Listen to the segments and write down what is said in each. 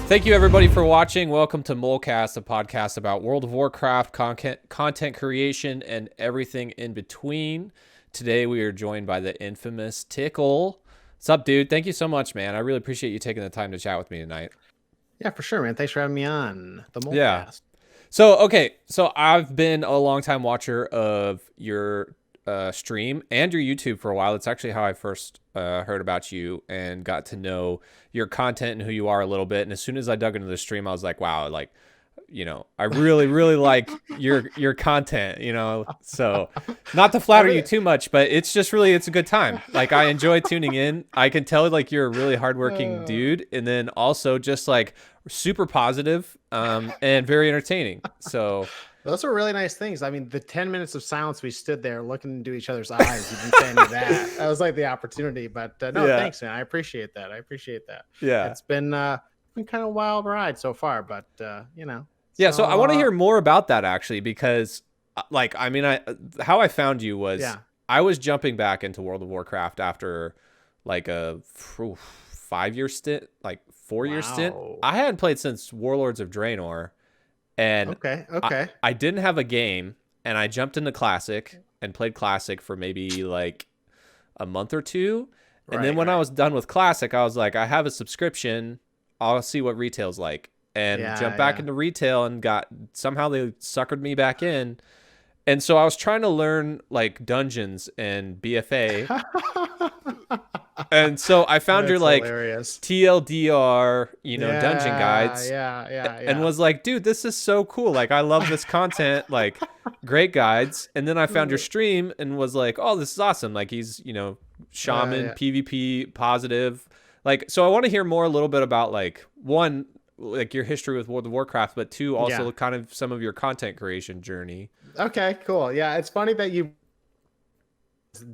Thank you, everybody, for watching. Welcome to Molecast, a podcast about World of Warcraft, content creation, and everything in between. Today, we are joined by the infamous Tickle. What's up, dude? Thank you so much, man. I really appreciate you taking the time to chat with me tonight. Yeah, for sure, man. Thanks for having me on the Yeah. Molecast. So I've been a longtime watcher of your stream and your YouTube for a while. It's actually how I first heard about you and got to know your content and who you are a little bit. And as soon as I dug into the stream, I was like, wow, like, I really, really like your content, So not to flatter you too much, but it's a good time. Like, I enjoy tuning in. I can tell like you're a really hardworking dude, and then also just like super positive and very entertaining. So those are really nice things. I mean, the 10 minutes of silence we stood there looking into each other's eyes, you've been saying that. That was like the opportunity. But no, yeah. Thanks, man. I appreciate that. Yeah. It's been kind of a wild ride so far, but Yeah, so I want to hear more about that actually, because how I found you was I was jumping back into World of Warcraft after like a 5-year stint, like 4-year stint. I hadn't played since Warlords of Draenor, and okay. I didn't have a game, and I jumped into Classic and played Classic for maybe like a month or two. And then when I was done with Classic, I was like, I have a subscription. I'll see what retail's like. And jump back into retail, and somehow they suckered me back in. And so I was trying to learn like dungeons and BFA. And so I found your like hilarious. TLDR, dungeon guides. Yeah. And was like, dude, this is so cool. Like, I love this content, like great guides. And then I found your stream and was like, oh, this is awesome. Like, he's, Shaman, PvP, positive. Like, so I want to hear more a little bit about like, one, like your history with World of Warcraft, but two, also kind of some of your content creation journey. Okay, cool. Yeah, it's funny that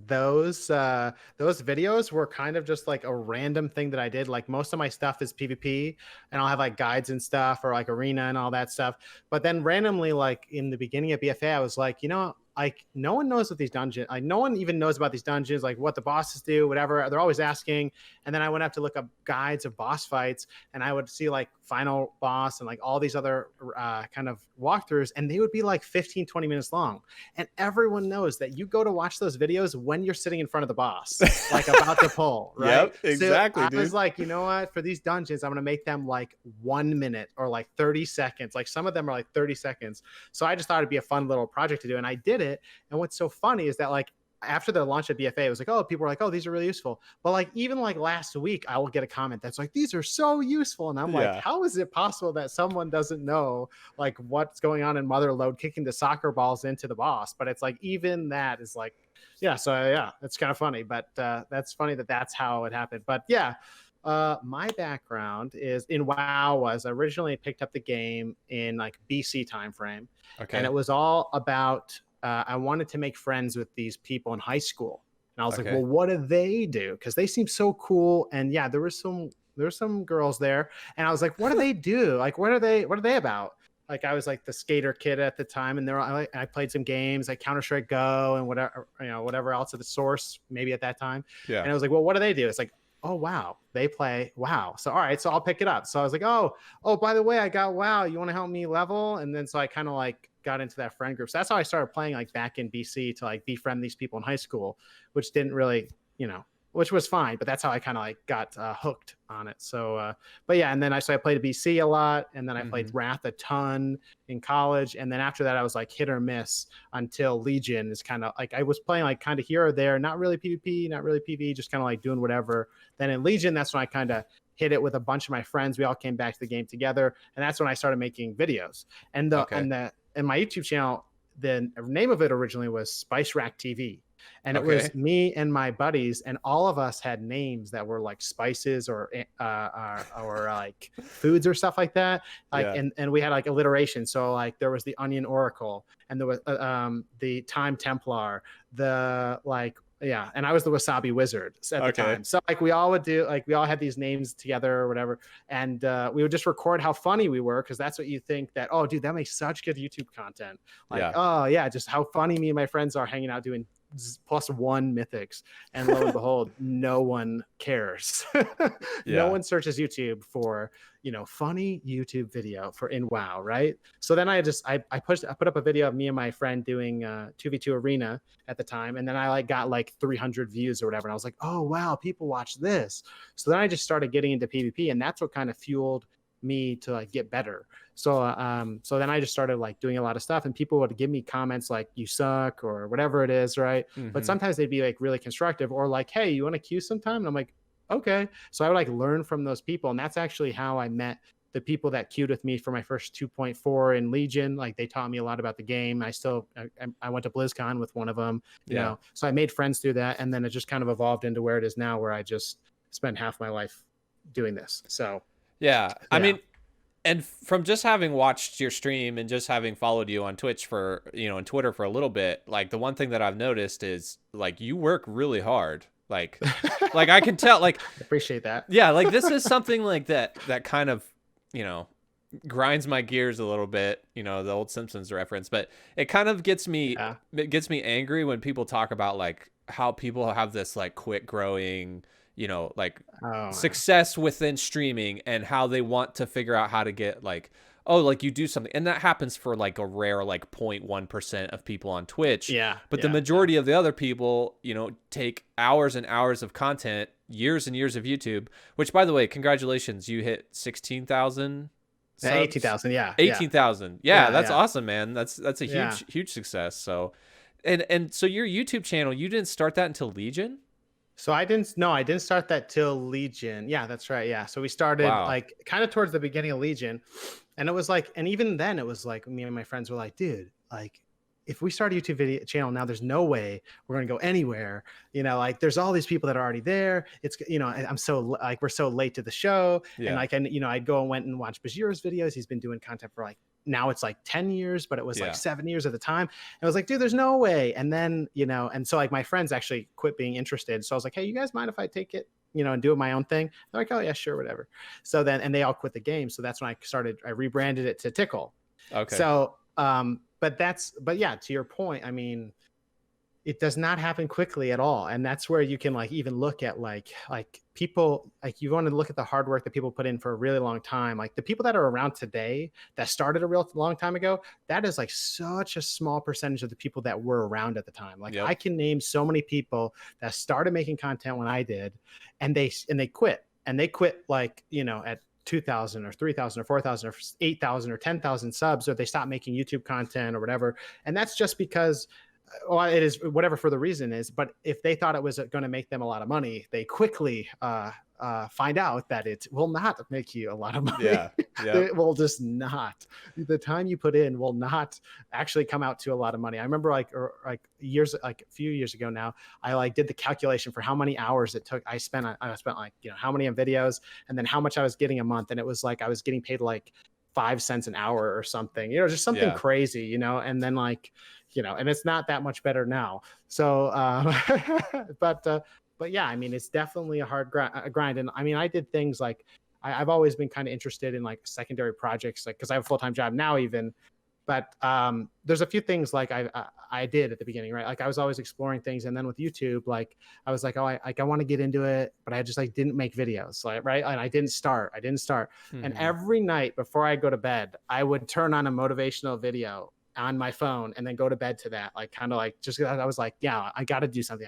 those videos were kind of just like a random thing that I did. Like, most of my stuff is PvP, and I'll have like guides and stuff, or like arena and all that stuff. But then randomly, like in the beginning of BFA, I was like, like no one knows what these dungeons, like no one even knows about these dungeons, like what the bosses do, whatever. They're always asking. And then I went up to look up guides of boss fights, and I would see like final boss and like all these other kind of walkthroughs, and they would be like 15-20 minutes long. And everyone knows that you go to watch those videos when you're sitting in front of the boss, like about to pull, right? Yep, exactly. So I was like, you know what, for these dungeons, I'm gonna make them like 1 minute or like 30 seconds. Like, some of them are like 30 seconds. So I just thought it'd be a fun little project to do, and I did it. And what's so funny is that like after the launch of BFA, it was like, oh, people were like, oh, these are really useful. But like even like last week, I will get a comment that's like, these are so useful. And I'm like, how is it possible that someone doesn't know like what's going on in Motherlode, kicking the soccer balls into the boss? But it's like, even that is like, it's kind of funny. But that's funny that that's how it happened. But my background is in WoW. Was originally picked up the game in like BC timeframe. Okay. And it was all about I wanted to make friends with these people in high school. And I was like, well, what do they do? Because they seem so cool. And there were some girls there. And I was like, what do they do? Like, what are they about? Like, I was like the skater kid at the time, and I played some games like Counter-Strike Go and whatever else at the Source maybe at that time. Yeah. And I was like, well, what do they do? It's like, oh, wow, they play WoW. So, all right, so I'll pick it up. So I was like, oh, by the way, I got WoW. You want to help me level? And then so I kind of like got into that friend group. So that's how I started playing like back in BC, to like befriend these people in high school, which didn't really, which was fine, but that's how I kind of like got hooked on it. So, but yeah, and then I played BC a lot, and then I played Wrath a ton in college, and then after that I was like hit or miss until Legion is kind of like I was playing like kind of here or there, not really PvP, not really PvE, just kind of like doing whatever. Then in Legion, that's when I kind of hit it with a bunch of my friends. We all came back to the game together, and that's when I started making videos. And and my YouTube channel, the name of it originally was Spice Rack TV. And it was me and my buddies, and all of us had names that were like spices or like foods or stuff like that. And we had like alliteration. So like there was the Onion Oracle, and there was the Time Templar, and I was the Wasabi Wizard at the time. So like we all had these names together or whatever, and we would just record how funny we were, because that's what you think that, oh dude, that makes such good YouTube content. Like, just how funny me and my friends are hanging out doing +1 mythics, and lo and behold, no one cares. No Yeah. one searches YouTube for, funny YouTube video for in WoW, right? So then I put up a video of me and my friend doing 2v2 arena at the time, and then I like got like 300 views or whatever, and I was like, oh wow, people watch this. So then I just started getting into PvP, and that's what kind of fueled me to like get better. So then I just started like doing a lot of stuff, and people would give me comments like "you suck" or whatever it is, right? But sometimes they'd be like really constructive, or like, "Hey, you want to queue sometime?" And I'm like, "Okay." So I would like learn from those people, and that's actually how I met the people that queued with me for my first 2.4 in Legion. Like they taught me a lot about the game. I went to BlizzCon with one of them, so I made friends through that, and then it just kind of evolved into where it is now, where I just spend half my life doing this. So yeah. I mean, and from just having watched your stream and just having followed you on Twitch for, and Twitter for a little bit, like the one thing that I've noticed is like you work really hard. Like I can tell, like, appreciate that. Yeah. Like this is something like that kind of, grinds my gears a little bit, the old Simpsons reference, but it kind of gets me, it gets me angry when people talk about like how people have this like quick growing, success within streaming, and how they want to figure out how to get like, like you do something, and that happens for like a rare like 0.1% of people on Twitch. But the majority of the other people, take hours and hours of content, years and years of YouTube, which by the way, congratulations, you hit 16,000 subs? 18,000. 18,000. That's awesome, man. That's a huge success. So and so your YouTube channel, you didn't start that until Legion? So I didn't start that till Legion. Yeah, that's right. Yeah. So we started like kind of towards the beginning of Legion. And it was like, and even then it was like me and my friends were like, dude, like if we start a YouTube video channel now, there's no way we're going to go anywhere. Like there's all these people that are already there. It's, I'm so like, we're so late to the show. And like, I'd go and went and watch Bajir's videos. He's been doing content for like, now it's like 10 years, but it was like 7 years at the time. And I was like, dude, there's no way. And then, and so like my friends actually quit being interested. So I was like, hey, you guys mind if I take it, and do my own thing? They're like, oh yeah, sure, whatever. So then, and they all quit the game. So that's when I rebranded it to Tickle. Okay. So, but yeah, to your point, I mean, it does not happen quickly at all. And that's where you can like even look at like people, like you want to look at the hard work that people put in for a really long time. Like the people that are around today that started a real long time ago, that is like such a small percentage of the people that were around at the time. Like I can name so many people that started making content when I did, and they quit, like, at 2,000 or 3,000 or 4,000 or 8,000 or 10,000 subs, or they stopped making YouTube content or whatever. And that's just because, it is whatever for the reason is, but if they thought it was going to make them a lot of money, they quickly find out that it will not make you a lot of money. It will just not. The time you put in will not actually come out to a lot of money. I remember like a few years ago now, I like did the calculation for how many hours it took. I spent like, how many videos, and then how much I was getting a month. And it was like, I was getting paid like 5 cents an hour or something, just something crazy, and then like, and it's not that much better now. So, but yeah, I mean, it's definitely a hard grind. And I mean, I did things like, I've always been kind of interested in like secondary projects, like, cause I have a full-time job now even, but there's a few things like I did at the beginning, right? Like I was always exploring things. And then with YouTube, like I was like, oh, I want to get into it, but I just like didn't make videos, like, right? And I didn't start. And every night before I go to bed, I would turn on a motivational video on my phone and then go to bed to that, like kind of like, just I was like, yeah, I got to do something.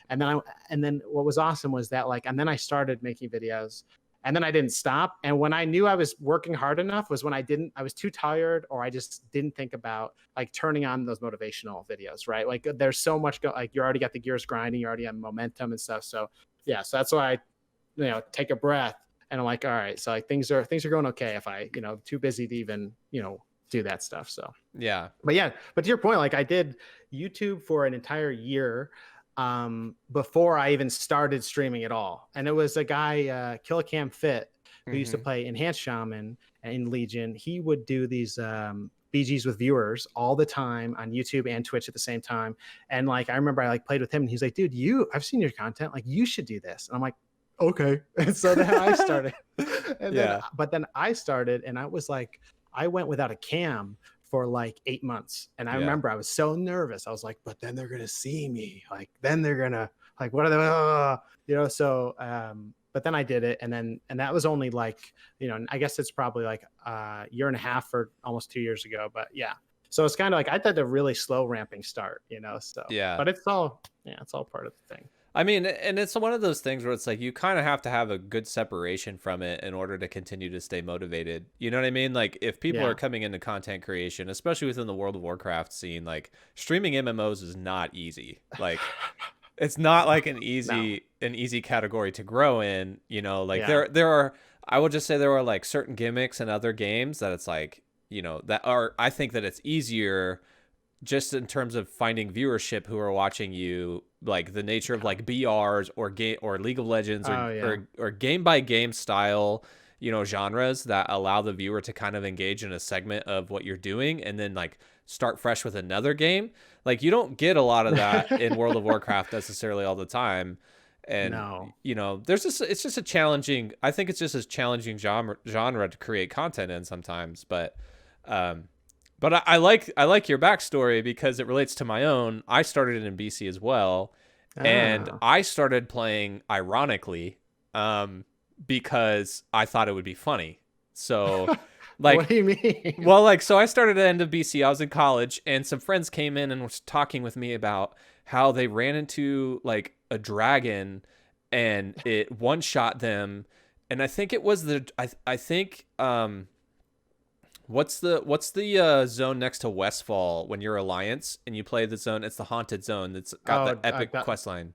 And then what was awesome was that like, and then I started making videos, and then I didn't stop. And when I knew I was working hard enough was when I was too tired, or I just didn't think about like turning on those motivational videos, right? Like there's so much like you already got the gears grinding, you already have momentum and stuff. So yeah, so that's why I, take a breath, and I'm like, all right, so like things are going okay if I, too busy to even, do that stuff. So but to your point, like I did YouTube for an entire year before I even started streaming at all. And it was a guy, Killicam Fit, who used to play Enhanced Shaman in Legion. He would do these BGs with viewers all the time on YouTube and Twitch at the same time. And like I remember I like played with him, and he's like, dude, I've seen your content, like you should do this. And I'm like, okay. And so then I started. But then I started, and I was like, I went without a cam for like 8 months. And I Yeah. remember I was so nervous. I was like, but then they're going to see me. Like, then they're going to, like, what are they, so, but then I did it. And that was only like, I guess it's probably like a year and a half or almost 2 years ago. But yeah. So it's kind of like I did a really slow ramping start, so Yeah. but it's all part of the thing. I mean, and it's one of those things where it's like you kind of have to have a good separation from it in order to continue to stay motivated. You know what I mean? Like if people are coming into content creation, especially within the World of Warcraft scene, like streaming MMOs is not easy. Like it's not like an easy category to grow in, like there are, I would just say there are like certain gimmicks in other games that it's like, that are, I think that it's easier just in terms of finding viewership who are watching you, like the nature of like BRs or game or League of Legends or game by game style, genres that allow the viewer to kind of engage in a segment of what you're doing and then like start fresh with another game. Like you don't get a lot of that in World of Warcraft necessarily all the time. And there's just, it's just a challenging, I think it's just a challenging genre to create content in sometimes, but I like your backstory because it relates to my own. I started in BC as well, and I started playing ironically because I thought it would be funny. So, like, what do you mean? Well, like, so I started at the end of BC. I was in college, and some friends came in and was talking with me about how they ran into like a dragon, and it one shot them, and I think it was I think What's the zone next to Westfall when you're Alliance and you play the zone? It's the haunted zone that's got the epic quest line.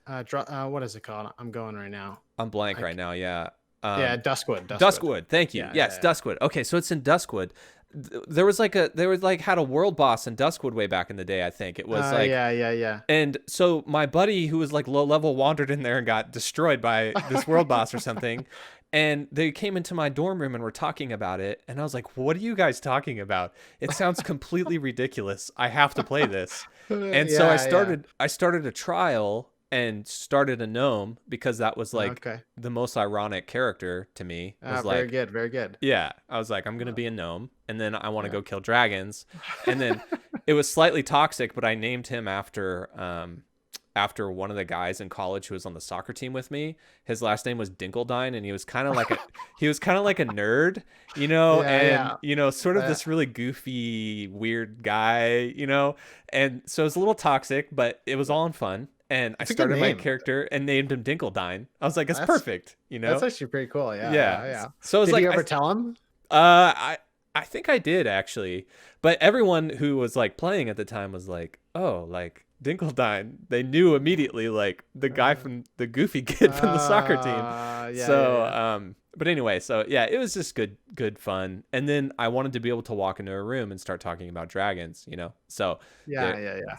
What is it called? I'm going right now. I'm blank right now. Yeah. Duskwood. Duskwood. Thank you. Yes, Duskwood. Okay, so it's in Duskwood. There was had a world boss in Duskwood way back in the day. I think it was yeah. And so my buddy who was like low level wandered in there and got destroyed by this world boss or something. And they came into my dorm room and were talking about it. And I was like, what are you guys talking about? It sounds completely ridiculous. I have to play this. And so I started a trial and started a gnome because that was like the most ironic character to me. Was very good. Very good. Yeah. I was like, I'm going to be a gnome. And then I want to go kill dragons. And then it was slightly toxic, but I named him after one of the guys in college who was on the soccer team with me. His last name was Dinkledine, and he was kind of like a nerd, sort of this really goofy, weird guy, and so it was a little toxic, but it was all in fun. And I started my character and named him Dinkledine. I was like, that's perfect, That's actually pretty cool. Yeah. So did you ever tell him? I think I did actually, but everyone who was like playing at the time was like, oh, like Dinkledine, they knew immediately, like the guy from the goofy kid from the soccer team. But anyway, so yeah, it was just good fun. And then I wanted to be able to walk into a room and start talking about dragons, So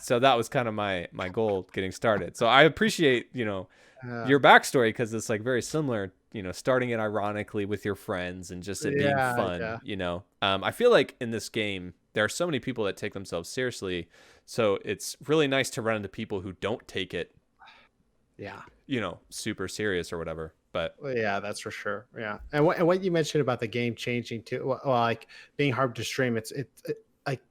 So that was kind of my goal getting started. So I appreciate, your backstory because it's like very similar, starting it ironically with your friends and just it being fun, I feel like in this game, there are so many people that take themselves seriously. So it's really nice to run into people who don't take it, super serious or whatever. But yeah, that's for sure. Yeah. And what you mentioned about the game changing too, well, like being hard to stream, it's like,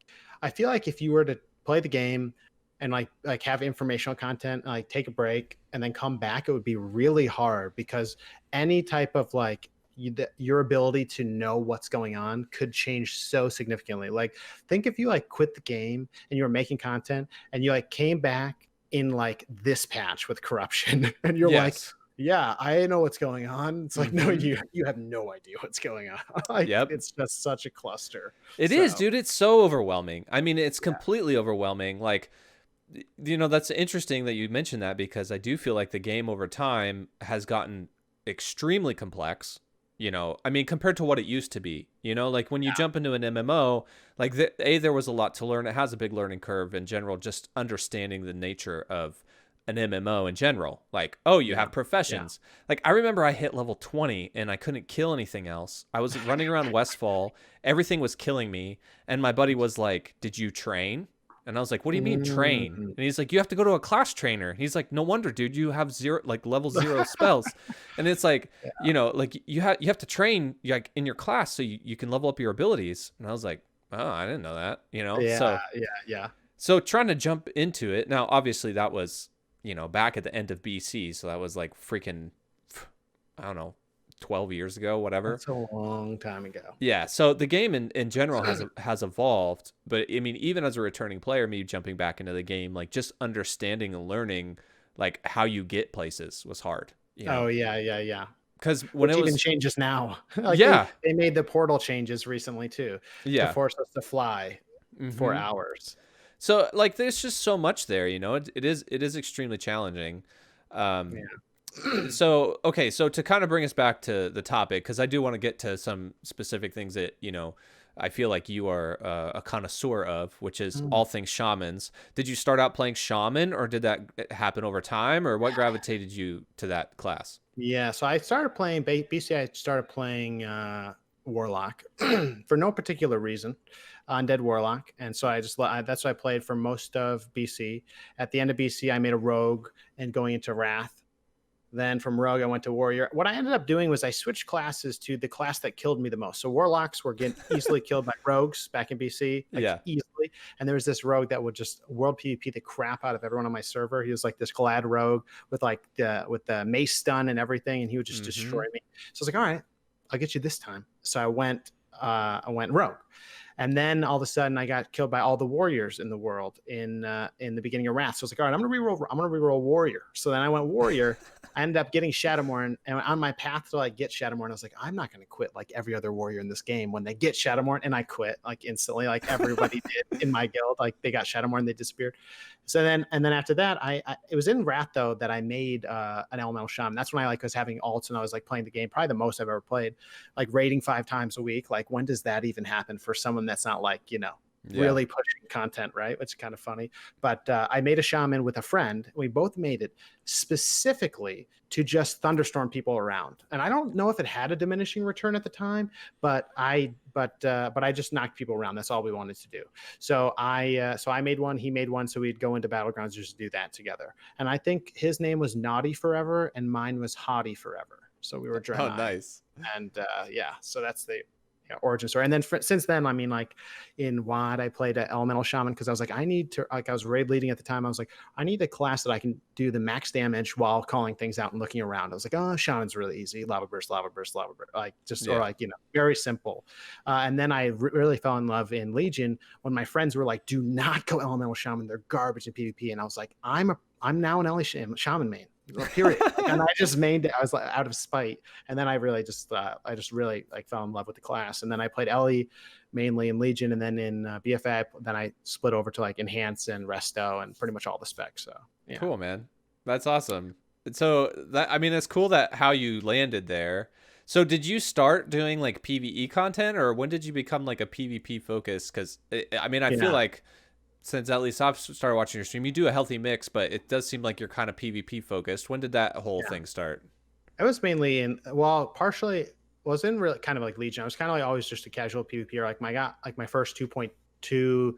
I feel like if you were to play the game and like have informational content, and like take a break and then come back, it would be really hard because any type of like, your ability to know what's going on could change so significantly. Like think if you like quit the game and you were making content and you like came back in like this patch with corruption and you're like, yeah, I know what's going on. It's like, no, you have no idea what's going on. Like, it's just such a cluster. It is, dude. It's so overwhelming. I mean, it's completely overwhelming. Like, that's interesting that you mentioned that because I do feel like the game over time has gotten extremely complex. I mean, compared to what it used to be, like when you jump into an MMO, like there was a lot to learn. It has a big learning curve in general, just understanding the nature of an MMO in general. Like, oh, you have professions. Like I remember I hit level 20 and I couldn't kill anything else. I was running around Westfall. Everything was killing me. And my buddy was like, did you train? And I was like, what do you mean train? And he's like, you have to go to a class trainer. He's like, no wonder, dude, you have level 0 spells. And it's like, like you have to train like in your class so you can level up your abilities. And I was like, Oh, I didn't know that. You know, Yeah, so yeah. trying to jump into it now. Obviously, that was back at the end of BC, so that was like freaking, I don't know, 12 years ago, whatever. That's a long time ago. Yeah, so the game in general has evolved, but I mean, even as a returning player, me jumping back into the game, like just understanding and learning like how you get places was hard, Oh yeah. because when Which it even was, changes now. Like yeah, they made the portal changes recently too to yeah, force us to fly for mm-hmm. hours. So like there's just so much there, it is extremely challenging. Um, Yeah. so okay, so to kind of bring us back to the topic, because I do want to get to some specific things that I feel like you are a connoisseur of, which is Mm. all things shamans. Did you start out playing shaman, or did that happen over time, or what gravitated you to that class? Yeah, so I started playing BC. I started playing Warlock for no particular reason, Undead Warlock, and so that's what I played for most of BC. At the end of BC, I made a Rogue and going into Wrath. Then from Rogue, I went to Warrior. What I ended up doing was I switched classes to the class that killed me the most. So Warlocks were getting easily killed by Rogues back in BC, like Yeah. easily. And there was this Rogue that would just World PvP the crap out of everyone on my server. He was like this Glad Rogue with the mace stun and everything, and he would just Mm-hmm. destroy me. So I was like, all right, I'll get you this time. So I went Rogue. And then all of a sudden, I got killed by all the warriors in the world in the beginning of Wrath. So I was like, all right, I'm gonna reroll Warrior. So then I went Warrior. I ended up getting Shadowmourne, and on my path to like get Shadowmourne, I was like, I'm not gonna quit like every other warrior in this game when they get Shadowmourne, and I quit like instantly, like everybody did in my guild. Like they got Shadowmourne, they disappeared. So then after that, I it was in Wrath though that I made an Elemental Shaman. That's when I like was having alts and I was like playing the game, probably the most I've ever played, like raiding 5 times a week. Like when does that even happen for someone that's not like Yeah. really pushing content, right? Which is kind of funny. But I made a shaman with a friend. We both made it specifically to just thunderstorm people around. And I don't know if it had a diminishing return at the time, but I just knocked people around. That's all we wanted to do. So I made one, he made one, so we'd go into battlegrounds just to do that together. And I think his name was Naughty Forever, and mine was Haughty Forever. So we were Oh, Draenei. nice. And yeah, so that's the origin story. And then since then, I mean, like in WoD, I played an Elemental Shaman because I was like, I need to, like, I was raid leading at the time. I was like, I need a class that I can do the max damage while calling things out and looking around. I was like, oh, Shaman's really easy. Lava burst, like just, or like, very simple. And then I really fell in love in Legion when my friends were like, do not go Elemental Shaman. They're garbage in PvP. And I was like, I'm now an Shaman main. Period. And I just mained it. I was like out of spite, and then I really like fell in love with the class. And then I played Ellie mainly in Legion, and then in BFA, then I split over to like Enhance and Resto and pretty much all the specs. So yeah, Cool, man. That's awesome. So that, I mean, it's cool that how you landed there. So did you start doing like PvE content, or when did you become like a PvP focus? Because I mean, I feel like since at least I've started watching your stream, you do a healthy mix, but it does seem like you're kind of PvP focused. When did that whole thing start? I was mainly partially was in really kind of like Legion. I was kind of like always just a casual PvPer. Like my first 2.2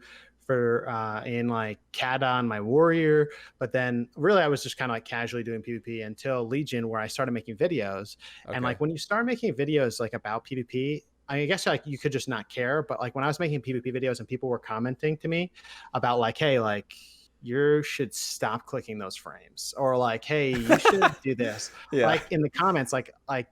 for in like Kata on my Warrior, but then really I was just kind of like casually doing PvP until Legion, where I started making videos. Okay. And like when you start making videos like about PvP, I guess like you could just not care. But like when I was making PvP videos and people were commenting to me about like, hey, like you should stop clicking those frames, or like, hey, you should do this. Like in the comments, like I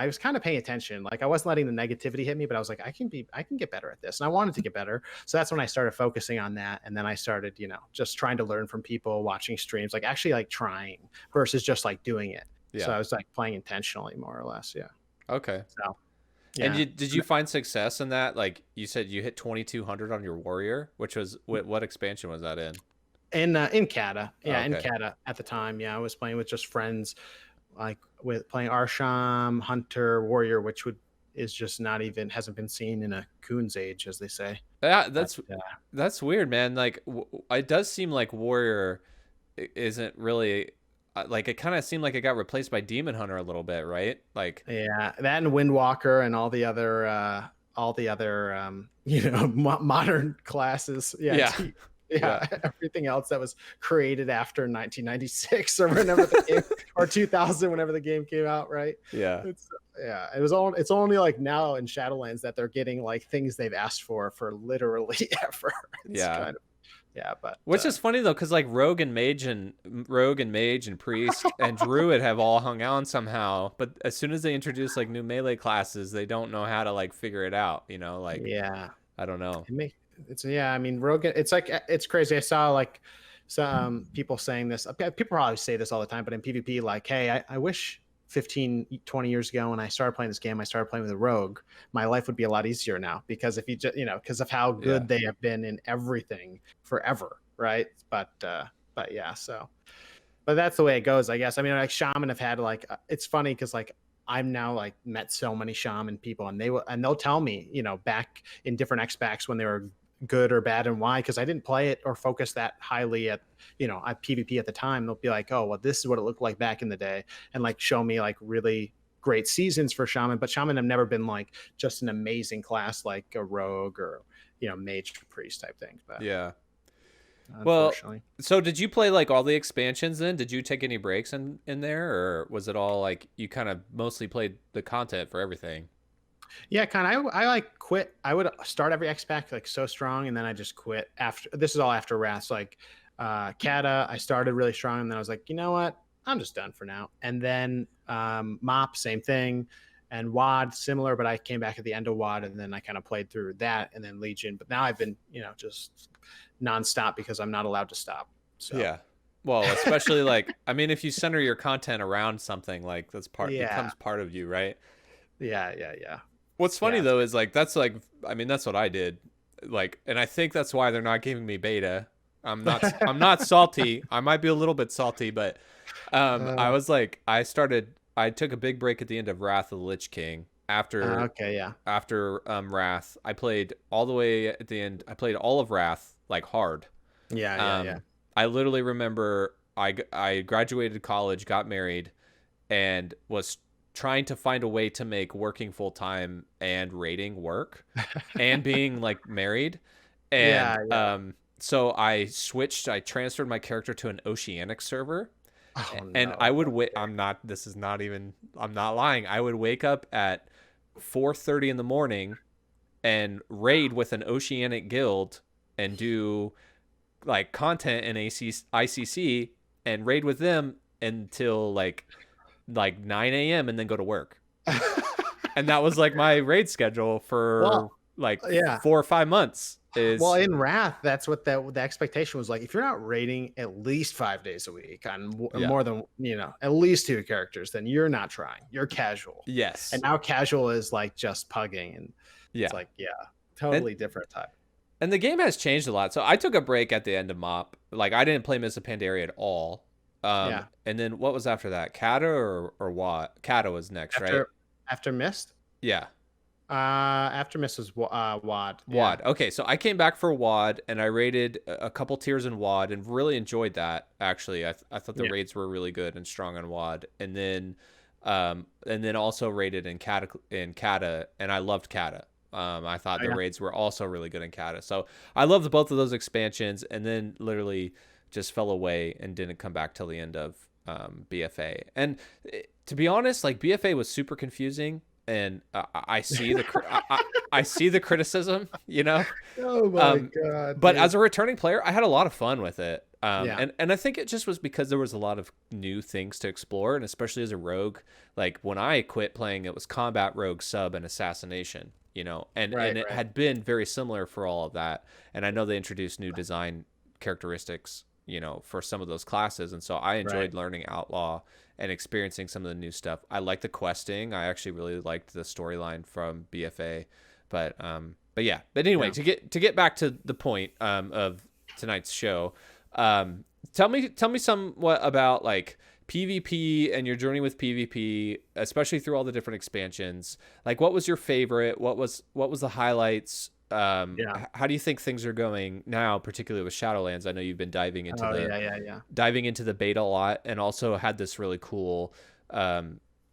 was kind of paying attention. Like I wasn't letting the negativity hit me, but I was like, I can get better at this. And I wanted to get better. So that's when I started focusing on that. And then I started, just trying to learn from people, watching streams, like actually like trying versus just like doing it. Yeah. So I was like playing intentionally more or less. Yeah. Okay. So yeah. And did you find success in that? Like you said, you hit 2,200 on your Warrior, which was what expansion was that in? In Kata. Yeah. Okay. In Kata at the time. Yeah. I was playing with just friends, like with playing Arsham, Hunter, Warrior, which is just hasn't been seen in a coon's age, as they say. Yeah, that's weird, man. Like it does seem like Warrior isn't really like, it kind of seemed like it got replaced by Demon Hunter a little bit, right? Like yeah, that and Windwalker and all the other modern classes. Yeah. Everything else that was created after 1996 or whenever the game or 2000, whenever the game came out, right? Yeah. yeah. It's only like now in Shadowlands that they're getting like things they've asked for literally ever. It's Yeah. kind of yeah, but Which is funny though, because like rogue and mage and priest and druid have all hung out somehow, but as soon as they introduce like new melee classes, they don't know how to like figure it out. Like yeah. I don't know. It's yeah. I mean, Rogue. It's like it's crazy. I saw like some people saying this. People probably say this all the time, but in PvP, like, hey, I wish 15, 20 years ago when I started playing this game, I started playing with a rogue. My life would be a lot easier now because if you just because of how good they have been in everything forever, right? But yeah, so but that's the way it goes, I guess. I mean, like Shaman have had like it's funny because like I'm now like met so many Shaman people, and they'll tell me, back in different X packs when they were good or bad and why, because I didn't play it or focus that highly at at PvP at the time. They'll be like, oh well, this is what it looked like back in the day, and like show me like really great seasons for Shaman. But Shaman have never been like just an amazing class like a rogue or mage priest type thing. But Yeah. Well, unfortunately. so did you play like all the expansions then? Did you take any breaks in there, or was it all like you kind of mostly played the content for everything? Yeah, kind of. I like quit. I would start every X pack like so strong, and then I just quit after. This is all after Wrath. So, like Kata, I started really strong, and then I was like, you know what? I'm just done for now. And then Mop, same thing, and WAD similar, but I came back at the end of WAD, and then I kind of played through that, and then Legion. But now I've been just nonstop because I'm not allowed to stop. So Yeah. Well, especially like I mean, if you center your content around something, like that's becomes part of you, right? Yeah. What's funny though is like that's like I mean that's what I did, like, and I think that's why they're not giving me beta. I'm not salty. I might be a little bit salty, but I was like I took a big break at the end of Wrath of the Lich King after after Wrath. I played all the way at the end. I played all of Wrath like hard. Yeah. I literally remember I graduated college, got married, and was trying to find a way to make working full time and raiding work and being like married. And so I transferred my character to an oceanic server. Oh, And no. I would wait. I'm not lying. I would wake up at 4:30 in the morning and raid with an oceanic guild and do like content in ICC and raid with them until like 9 a.m. and then go to work. And that was like my raid schedule for 4 or 5 months. Well, in Wrath, that's what the expectation was like. If you're not raiding at least 5 days a week on more than at least 2 characters, then you're not trying. You're casual. Yes. And now casual is like just pugging, and it's like totally different type. And the game has changed a lot. So I took a break at the end of MOP. Like I didn't play Mists of Pandaria at all. And then what was after that? Kata or what? Kata was next, right? After Mist? Yeah. After Mist was WAD. WAD. Okay, so I came back for WAD and I raided a couple tiers in WAD and really enjoyed that. Actually, I thought the raids were really good and strong on WAD. And then also raided in Kata, and I loved Kata. I thought the raids were also really good in Kata. So I loved both of those expansions, and then literally just fell away and didn't come back till the end of BFA. And to be honest, like BFA was super confusing, and I see the I see the criticism, Oh my god! But as a returning player, I had a lot of fun with it. And I think it just was because there was a lot of new things to explore, and especially as a rogue, like when I quit playing, it was combat, rogue, sub, and assassination. And it had been very similar for all of that. And I know they introduced new design characteristics, for some of those classes. And so I enjoyed learning Outlaw and experiencing some of the new stuff. I liked the questing. I actually really liked the storyline from BFA. But anyway, to get back to the point of tonight's show, tell me somewhat about like PvP and your journey with PvP, especially through all the different expansions. Like, what was your favorite? What was the highlights? How do you think things are going now, particularly with Shadowlands? I know you've been diving into diving into the beta a lot, and also had this really cool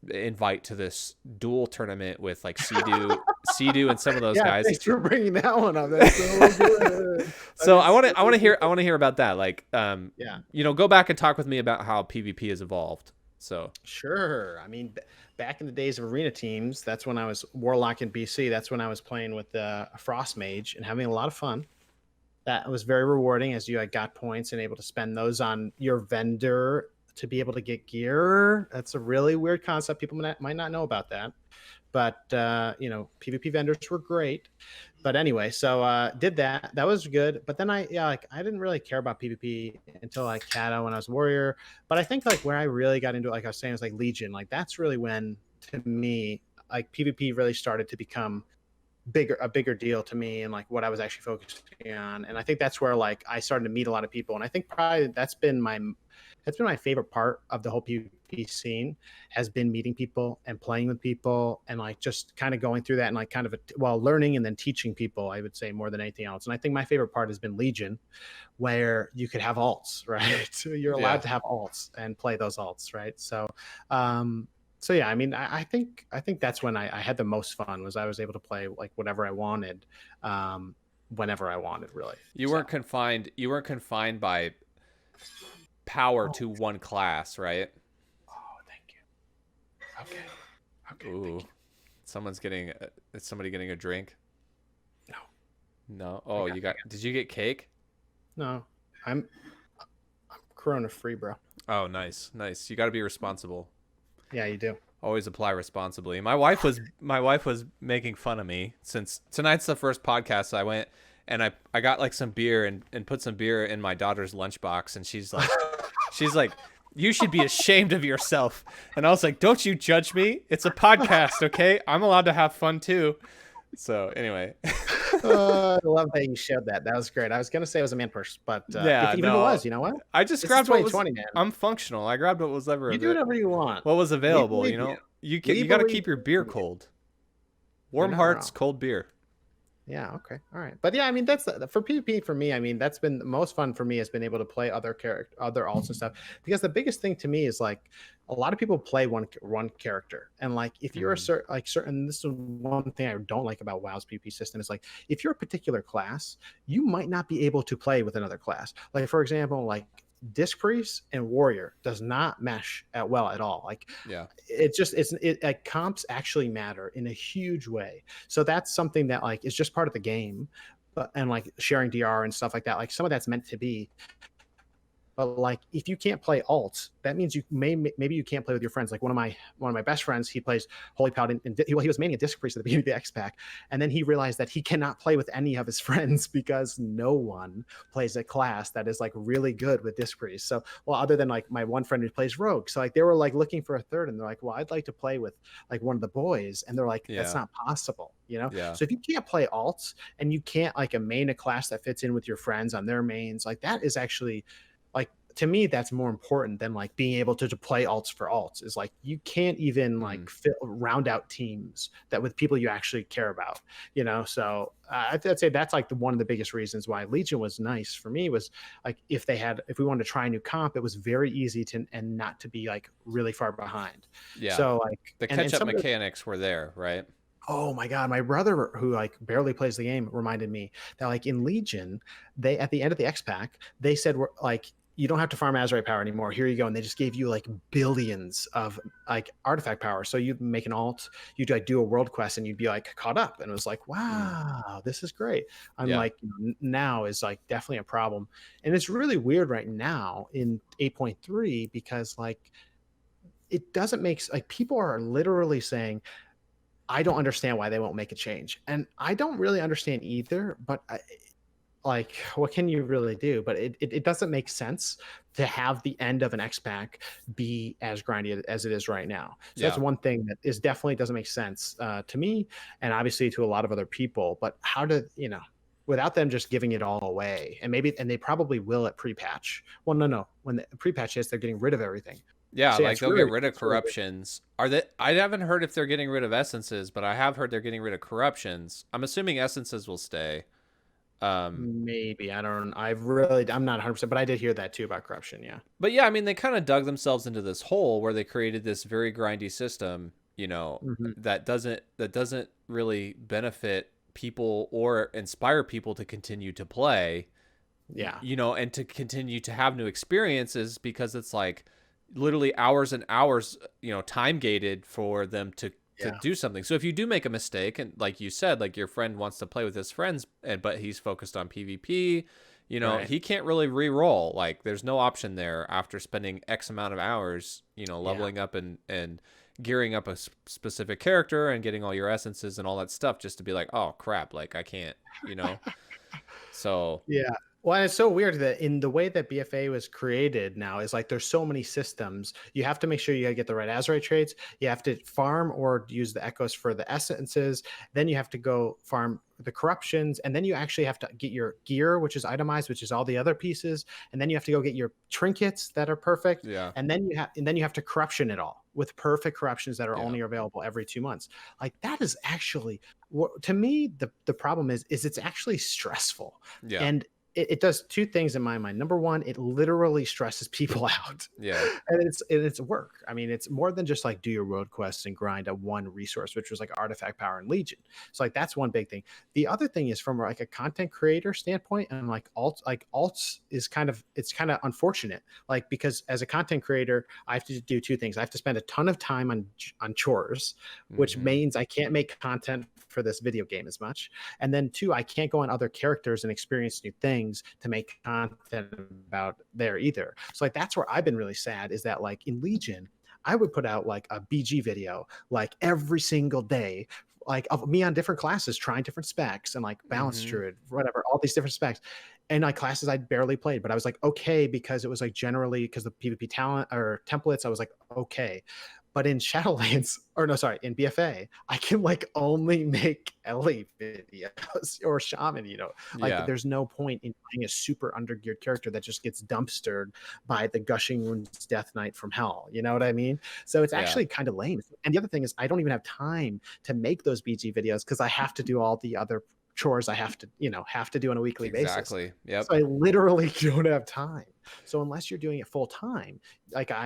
invite to this duel tournament with like Sea-Doo and some of those guys. Thanks for bringing that one up. That's so good. So I want to hear about that. Like, go back and talk with me about how PvP has evolved. So Sure. I mean, back in the days of arena teams, that's when I was Warlock in BC. That's when I was playing with a Frost Mage and having a lot of fun. That was very rewarding as you like, got points and able to spend those on your vendor to be able to get gear. That's a really weird concept. People might not know about that. But PvP vendors were great. But anyway, so did that. That was good. But then I didn't really care about PvP until like Kata when I was Warrior. But I think like where I really got into it, like I was saying, was like Legion. Like that's really when, to me, like PvP really started to become a bigger deal to me and like what I was actually focusing on. And I think that's where like I started to meet a lot of people. And I think probably that's been my favorite part of the whole PvP scene, has been meeting people and playing with people and like just kind of going through that and like kind of learning and then teaching people, I would say, more than anything else. And I think my favorite part has been Legion, where you could have alts, right? You're allowed to have alts and play those alts, right? So yeah, I mean, I think that's when I had the most fun, was I was able to play like whatever I wanted, whenever I wanted, really. you weren't confined. You weren't confined by power to one class, right? Oh, thank you. Okay. Ooh, someone's getting. Is somebody getting a drink? No. No. Oh, you got. Did you get cake? No, I'm Corona free, bro. Oh, nice. You got to be responsible. Yeah, you do. Always apply responsibly. My wife was making fun of me, since tonight's the first podcast. So I went and I got like some beer and put some beer in my daughter's lunchbox, and she's like, you should be ashamed of yourself. And I was like, don't you judge me. It's a podcast, okay? I'm allowed to have fun too. So anyway. I love that you showed that. That was great. I was gonna say it was a man purse, but yeah, even if it was, you know what? I just grabbed what was. Man. I'm functional. I grabbed what was ever. You do whatever you want. What was available, you know. You got to keep your beer cold. Warm hearts, cold beer. Yeah. Okay. All right. But yeah, I mean, that's for PvP for me. I mean, that's been the most fun for me, has been able to play other alts and stuff. Because the biggest thing to me is like a lot of people play one character, and like if you're certain, this is one thing I don't like about WoW's PvP system, is like if you're a particular class, you might not be able to play with another class. Like for example, like Disc Priest and Warrior does not mesh well at all. Like, yeah, comps actually matter in a huge way. So that's something that like is just part of the game, and like sharing DR and stuff like that. Like some of that's meant to be. But like if you can't play alts, that means you maybe you can't play with your friends. Like one of my best friends, he plays Holy Paladin, and he was mainly a Disc Priest at the beginning of the X Pack, and then he realized that he cannot play with any of his friends because no one plays a class that is like really good with Disc Priest. So, well, other than like my one friend who plays Rogue, so like they were like looking for a third, and they're like, well, I'd like to play with like one of the boys, and they're like, that's not possible, you know. Yeah. So if you can't play alts and you can't like a main a class that fits in with your friends on their mains, like that is actually, like, to me, that's more important than like being able to play alts for alts. Is like you can't even like round out teams that with people you actually care about, you know. So I'd say that's like one of the biggest reasons why Legion was nice for me, was like if we wanted to try a new comp, it was very easy to and not to be like really far behind. Yeah. So like the catch up mechanics were there, right? Oh my God. My brother, who like barely plays the game, reminded me that like in Legion, they at the end of the X Pack, they said we're like, you don't have to farm Azerite power anymore. Here you go. And they just gave you like billions of like artifact power. So you'd make an alt, you'd like do a world quest, and you'd be like caught up. And it was like, wow, this is great. I'm like, now is like definitely a problem. And it's really weird right now in 8.3, because like it doesn't make like people are literally saying, I don't understand why they won't make a change. And I don't really understand either, but like, what can you really do? But it doesn't make sense to have the end of an X Pack be as grindy as it is right now. So that's one thing that is definitely doesn't make sense to me, and obviously to a lot of other people. But how to, without them just giving it all away, and they probably will at pre-patch. Well, no. When the pre-patch hits, they're getting rid of everything. Yeah, so like they'll get rid of corruptions. I haven't heard if they're getting rid of essences, but I have heard they're getting rid of corruptions. I'm assuming essences will stay. Maybe I'm not 100%, but I did hear that too about corruption. Yeah, but yeah, I mean, they kind of dug themselves into this hole where they created this very grindy system, that doesn't really benefit people or inspire people to continue to play. Yeah, and to continue to have new experiences, because it's like literally hours and hours, time gated for them to Yeah. do something. So if you do make a mistake, and like you said, like your friend wants to play with his friends, but he's focused on PvP, Right. he can't really re-roll. Like there's no option there after spending X amount of hours, Yeah. leveling up and gearing up a specific character and getting all your essences and all that stuff, just to be like, oh crap, like I can't, you know. So Yeah. Well, and it's so weird that in the way that BFA was created now is like there's so many systems. You have to make sure you get the right Azurite traits. You have to farm or use the echoes for the essences. Then you have to go farm the corruptions, and then you actually have to get your gear, which is itemized, which is all the other pieces, and then you have to go get your trinkets that are perfect, yeah, and then you have to corruption it all with perfect corruptions that are yeah, only available every 2 months. Like that is actually, to me, the problem is it's actually stressful. yeah, And it does two things in my mind. Number one, it literally stresses people out. yeah, And it's work. I mean, it's more than just like do your road quests and grind a one resource, which was like artifact power and legion. So like that's one big thing. The other thing is from like a content creator standpoint, and like alts is kind of, it's kind of unfortunate. Like because as a content creator, I have to do two things. I have to spend a ton of time on chores, which hmm means I can't make content for this video game as much. And then two, I can't go on other characters and experience new things to make content about there either. So like that's where I've been really sad, is that like in Legion, I would put out like a BG video like every single day, like of me on different classes trying different specs and like balance hmm druid, whatever, all these different specs. And like classes I'd barely played, but I was like, okay, because it was like generally because the PvP talent or templates, I was like, okay. But in Shadowlands, or no, sorry, in BFA, I can like only make Ellie videos or Shaman, like yeah, there's no point in playing a super undergeared character that just gets dumpstered by the Gushing Wounds Death Knight from Hell. You know what I mean? So it's yeah, actually kind of lame. And the other thing is, I don't even have time to make those BG videos because I have to do all the other chores I have to do on a weekly basis. exactly. Yep. So I literally don't have time. So unless you're doing it full time,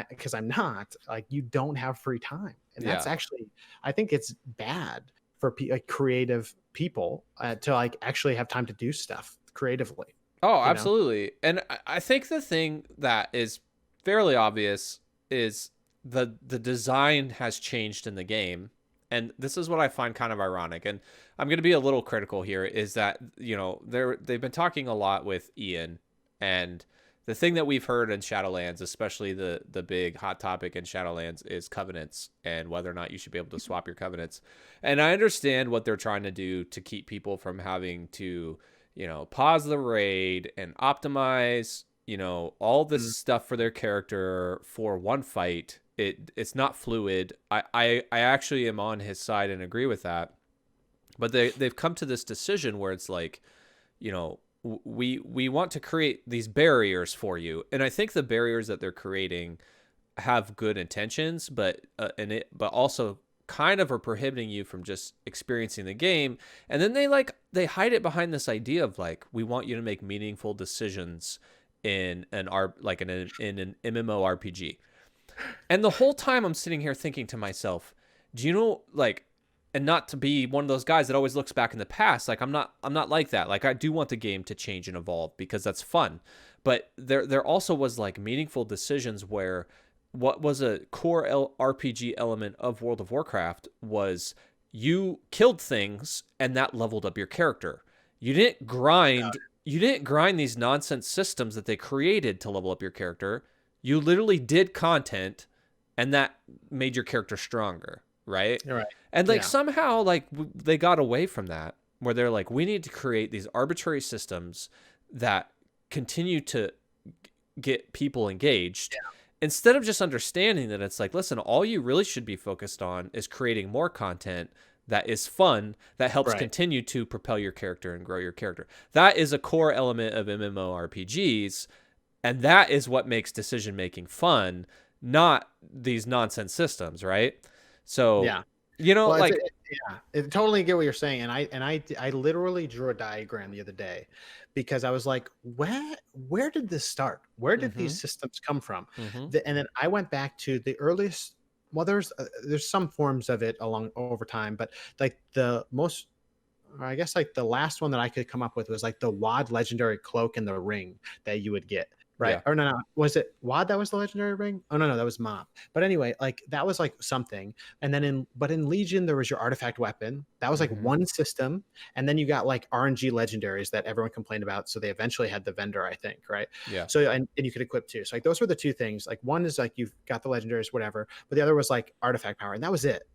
because I'm not, like, you don't have free time, and that's Yeah. actually, I think it's bad for like creative people to like actually have time to do stuff creatively. Oh, You know? absolutely. And I think the thing that is fairly obvious is the design has changed in the game. And this is what I find kind of ironic. And I'm going to be a little critical here, is that, they've been talking a lot with Ian, and the thing that we've heard in Shadowlands, especially the big hot topic in Shadowlands, is covenants and whether or not you should be able to swap your covenants. And I understand what they're trying to do to keep people from having to, pause the raid and optimize, all this Mm. stuff for their character for one fight. It's not fluid. I actually am on his side and agree with that. But they've come to this decision where it's like, you know, we want to create these barriers for you. And I think the barriers that they're creating have good intentions, but but also kind of are prohibiting you from just experiencing the game. And then they hide it behind this idea of like, we want you to make meaningful decisions in an MMORPG. And the whole time I'm sitting here thinking to myself, do you know, like, and not to be one of those guys that always looks back in the past, like I'm not like that. Like I do want the game to change and evolve because that's fun. But there also was like meaningful decisions where what was a core RPG element of World of Warcraft was you killed things and that leveled up your character. You didn't grind these nonsense systems that they created to level up your character. You literally did content and that made your character stronger, right? You're right. And like Yeah. somehow like they got away from that, where they're like, we need to create these arbitrary systems that continue to get people engaged, instead of just understanding that it's like, listen, all you really should be focused on is creating more content that is fun, that helps Right. continue to propel your character and grow your character. That is a core element of MMORPGs, and that is what makes decision making fun, not these nonsense systems, right? So, Yeah. Well, like, yeah, I totally get what you're saying, and I literally drew a diagram the other day because I was like, where did this start? Where did these mm-hmm, systems come from? mm-hmm, And then I went back to the earliest. Well, there's some forms of it along over time, but like the most, or I guess like the last one that I could come up with was like the WoD legendary cloak and the ring that you would get. right? Yeah. Or no, was it WoD that was the legendary ring? Oh no, that was Mob. But anyway, like that was like something. And then in Legion there was your artifact weapon. That was like one system, and then you got like RNG legendaries that everyone complained about. So they eventually had the vendor, I think, right? Yeah. So and you could equip too. So like those were the two things. Like one is like you've got the legendaries, whatever, but the other was like artifact power, and that was it.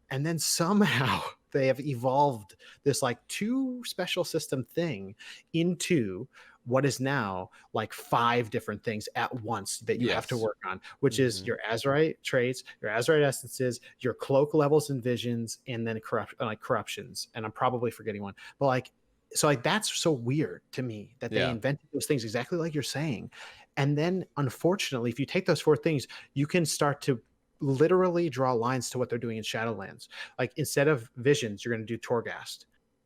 And then somehow they have evolved this like two special system thing into what is now like 5 different things at once that you have to work on, which is your Azerite traits, your Azerite essences, your cloak levels and visions, and then corruptions. And I'm probably forgetting one, but like, so like that's so weird to me that they invented those things exactly like you're saying. And then unfortunately, if you take those 4 things, you can start to literally draw lines to what they're doing in Shadowlands. Like instead of visions, you're going to do Torghast.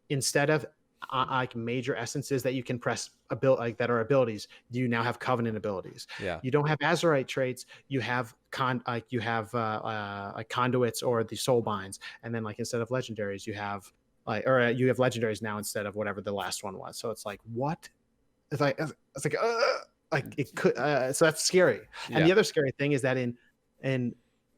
Instead of like major essences that you can press like that are abilities, you now have covenant abilities. Yeah. You don't have Azerite traits, you have like conduits or the soul binds, and then like instead of legendaries you have like, or you have legendaries now instead of whatever the last one was. So it's like, what? It's like it could so that's scary. And the other scary thing is that in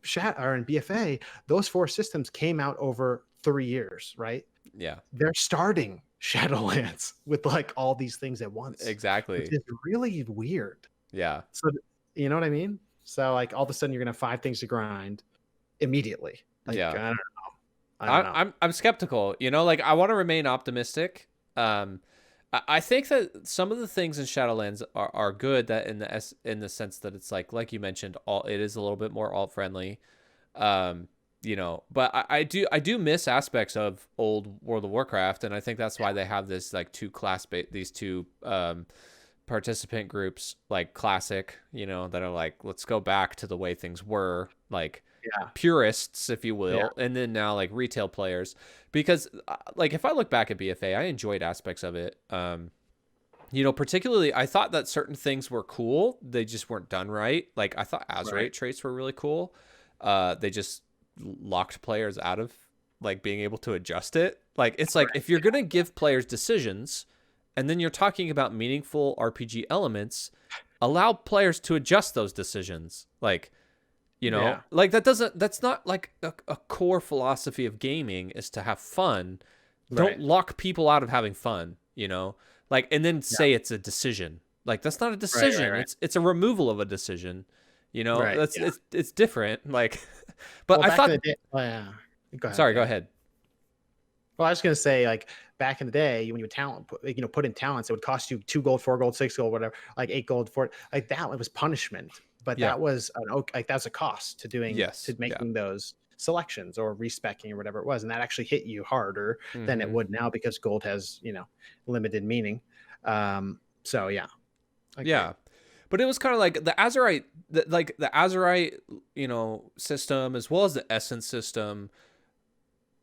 BFA, those 4 systems came out over 3 years, right? Yeah. They're starting Shadowlands with like all these things at once. Exactly. Which is really weird. Yeah. So you know what I mean? So like all of a sudden you're gonna have 5 things to grind immediately. Like, yeah. I don't know. I'm skeptical. You know, like I want to remain optimistic. I think that some of the things in Shadowlands are good, that in the sense that it's like you mentioned, it is a little bit more alt friendly. You know, but I do miss aspects of old World of Warcraft, and I think that's why they have this like these two participant groups, like classic, you know, that are like, let's go back to the way things were, like purists, if you will, and then now like retail players, because like if I look back at BFA, I enjoyed aspects of it. You know, particularly I thought that certain things were cool, they just weren't done right. Like I thought Azerite traits were really cool. They just locked players out of like being able to adjust it. Like it's like if you're gonna give players decisions and then you're talking about meaningful RPG elements, allow players to adjust those decisions. Like, you know, like that's not like a core philosophy of gaming, is to have fun. Don't lock people out of having fun, you know, like, and then say it's a decision. Like that's not a decision. It's a removal of a decision. You know, it's different. Like, but I thought. Go ahead. Sorry, go ahead. Well, I was gonna say, like back in the day, when you would put in talents, it would cost you 2 gold, 4 gold, 6 gold, whatever, like 8 gold, 4. Like that was punishment, but that was that's a cost to doing making those selections or respecking or whatever it was, and that actually hit you harder than it would now because gold has limited meaning. So yeah. But it was kind of like the Azerite, the Azerite, system, as well as the Essence system,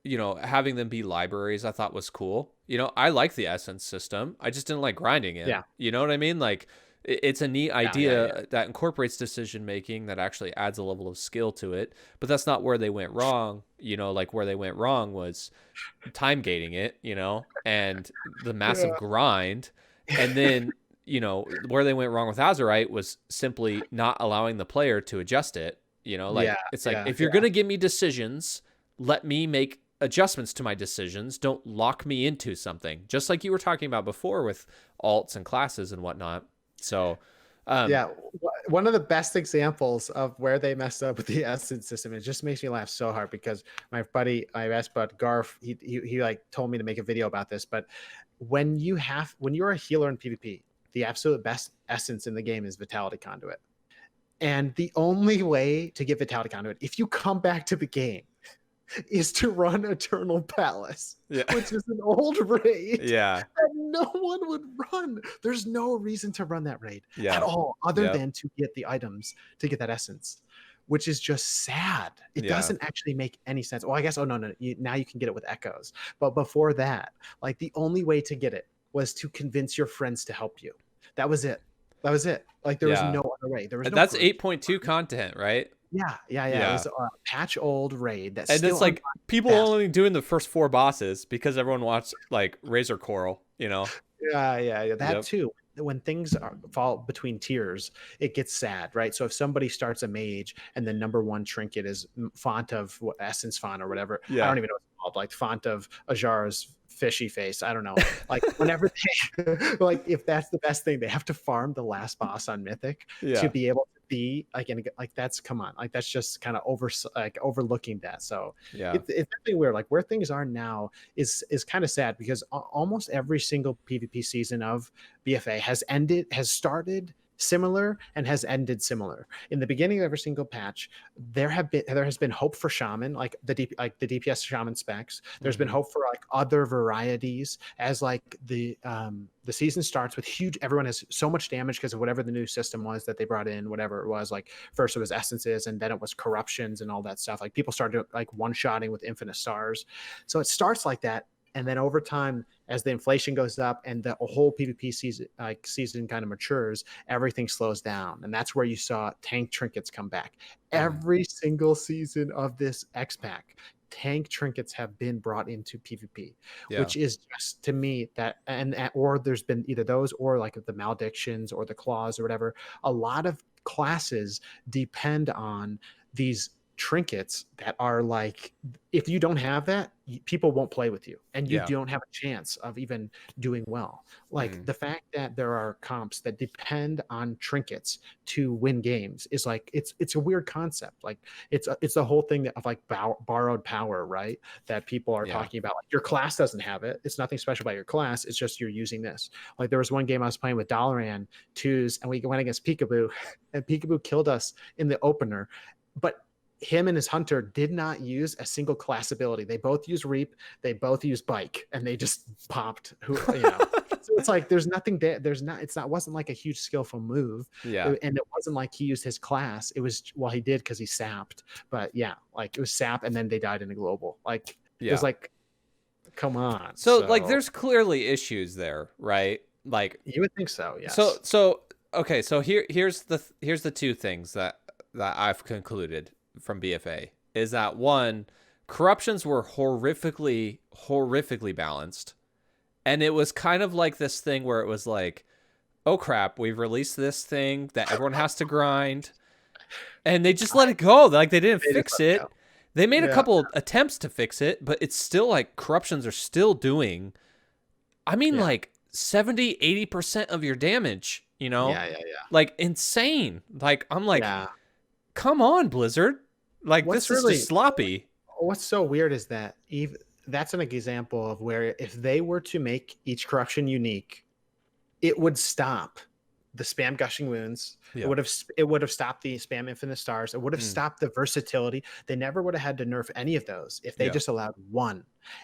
having them be libraries, I thought was cool. I like the Essence system. I just didn't like grinding it. Yeah. You know what I mean? Like, it's a neat idea that incorporates decision making, that actually adds a level of skill to it. But that's not where they went wrong. Like where they went wrong was time gating it, and the massive grind. And then, where they went wrong with Azerite was simply not allowing the player to adjust it. If you're going to give me decisions, let me make adjustments to my decisions. Don't lock me into something, just like you were talking about before with alts and classes and whatnot. So, one of the best examples of where they messed up with the Essence system, it just makes me laugh so hard because my best bud Garf, he like told me to make a video about this. But when you're a healer in PvP, the absolute best essence in the game is Vitality Conduit. And the only way to get Vitality Conduit, if you come back to the game, is to run Eternal Palace, which is an old raid that no one would run. There's no reason to run that raid at all, other than to get the items to get that essence, which is just sad. It doesn't actually make any sense. Well, I guess, now you can get it with echoes. But before that, like the only way to get it was to convince your friends to help you. That was it. Like there was no other way. That's 8.2 content, right? Yeah. It was a patch old raid. And it's like people only doing the first 4 bosses because everyone watched like Razor Coral, Yeah, that too. when things fall between tiers, it gets sad, right? So if somebody starts a mage and the number one trinket is font of essence font or whatever, I Yeah. don't even know what it's called, like font of Ajar's fishy face. I don't know. Like whenever they like if that's the best thing, they have to farm the last boss on Mythic to Yeah. be able to be like, and like that's, come on, like that's just kind of overlooking that. So Yeah. it's definitely weird. Like where things are now is kind of sad, because almost every single PvP season of BFA has started similar and has ended similar. In the beginning of every single patch, there has been hope for Shaman, like the DPS Shaman specs. There's been hope for like other varieties, as like the season starts with huge, everyone has so much damage because of whatever the new system was that they brought in, whatever it was. Like first it was essences, and then it was corruptions and all that stuff. Like people started like one-shotting with infinite stars. So it starts like that, and then over time, as the inflation goes up and the whole PvP season kind of matures, everything slows down, and that's where you saw tank trinkets come back. Every single season of this X pack, tank trinkets have been brought into PvP, Yeah. which is just, to me, that, and or there's been either those or like the maledictions or the claws or whatever. A lot of classes depend on these trinkets that are like, if you don't have that, people won't play with you, and you Yeah. don't have a chance of even doing well. Like the fact that there are comps that depend on trinkets to win games is like, it's a weird concept. Like it's the whole thing of like borrowed power, right? That people are Yeah. talking about. Like your class doesn't have it. It's nothing special about your class. It's just you're using this. Like there was one game I was playing with Dalaran twos, and we went against Peekaboo, and Peekaboo killed us in the opener, but him and his hunter did not use a single class ability. They both use reap, they both use bike, and they just popped so it's like there's nothing there. Wasn't like a huge skillful move. Yeah. And it wasn't like he used his class. It was, well, he did because he sapped. But yeah, like it was sap, and then they died in a global. Like it was like, come on. So like there's clearly issues there, right? Like you would think so, yes. So okay, so here's the two things that I've concluded from BFA is that, one, corruptions were horrifically balanced, and it was kind of like this thing where it was like, oh crap, we've released this thing that everyone has to grind, and they just let it go. Like they didn't fix it. They made a couple attempts to fix it, but it's still like corruptions are still doing, I mean, like 70-80% of your damage, you know? Like insane. Like I'm like, come on, Blizzard. Like this is just sloppy. What's so weird is that that's an example of where if they were to make each corruption unique, it would stop the spam gushing wounds. It would have stopped the spam infinite stars. It would have stopped the versatility. They never would have had to nerf any of those if they just allowed one.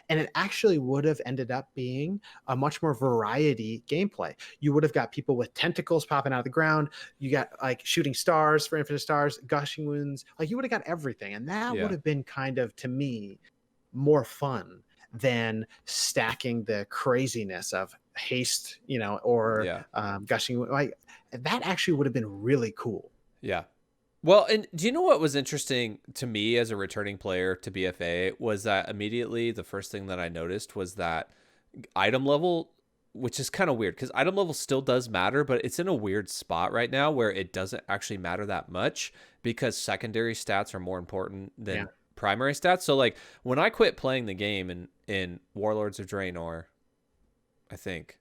And it actually would have ended up being a much more variety gameplay. You would have got people with tentacles popping out of the ground. You got like shooting stars for infinite stars, gushing wounds. Like you would have got everything. And that would have been kind of, to me, more fun than stacking the craziness of haste, or gushing. Like that actually would have been really cool. Yeah. Well, and do you know what was interesting to me as a returning player to BFA was that immediately the first thing that I noticed was that item level, which is kind of weird because item level still does matter, but it's in a weird spot right now where it doesn't actually matter that much because secondary stats are more important than primary stats. So like when I quit playing the game in Warlords of Draenor, I think,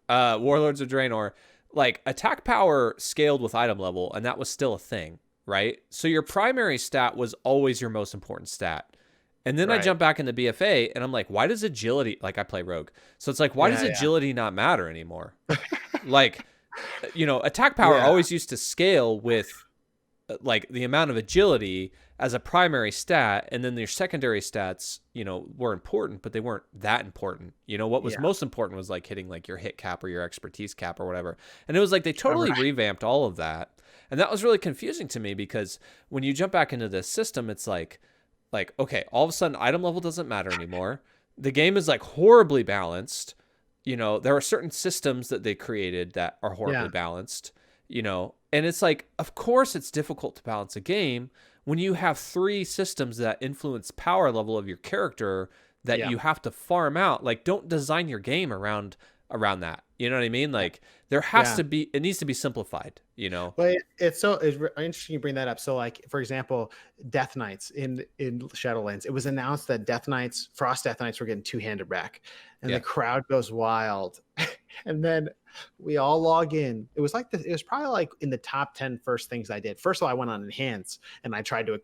Warlords of Draenor, like attack power scaled with item level, and that was still a thing, right? So your primary stat was always your most important stat. And then I jump back into BFA and I'm like, why does agility, like I play rogue. So it's like, why does agility not matter anymore? Like, attack power always used to scale with like the amount of agility as a primary stat, and then your secondary stats, were important, but they weren't that important. What was most important was like hitting like your hit cap or your expertise cap or whatever. And it was like they totally revamped all of that. And that was really confusing to me because when you jump back into this system, it's like, okay, all of a sudden item level doesn't matter anymore. The game is like horribly balanced. There are certain systems that they created that are horribly balanced, and it's like, of course it's difficult to balance a game when you have 3 systems that influence power level of your character that you have to farm out. Like, don't design your game around around that. You know what I mean? Like there has Yeah. to be, it needs to be simplified, you know? Well, it's interesting you bring that up. So, like for example, Death Knights in Shadowlands, it was announced that Death Knights, Frost Death Knights, were getting two-handed back, and the Yeah. crowd goes wild. And then we all log in. It was like this. It was probably like in the top 10 first things I did. First of all, I went on Enhance and I tried to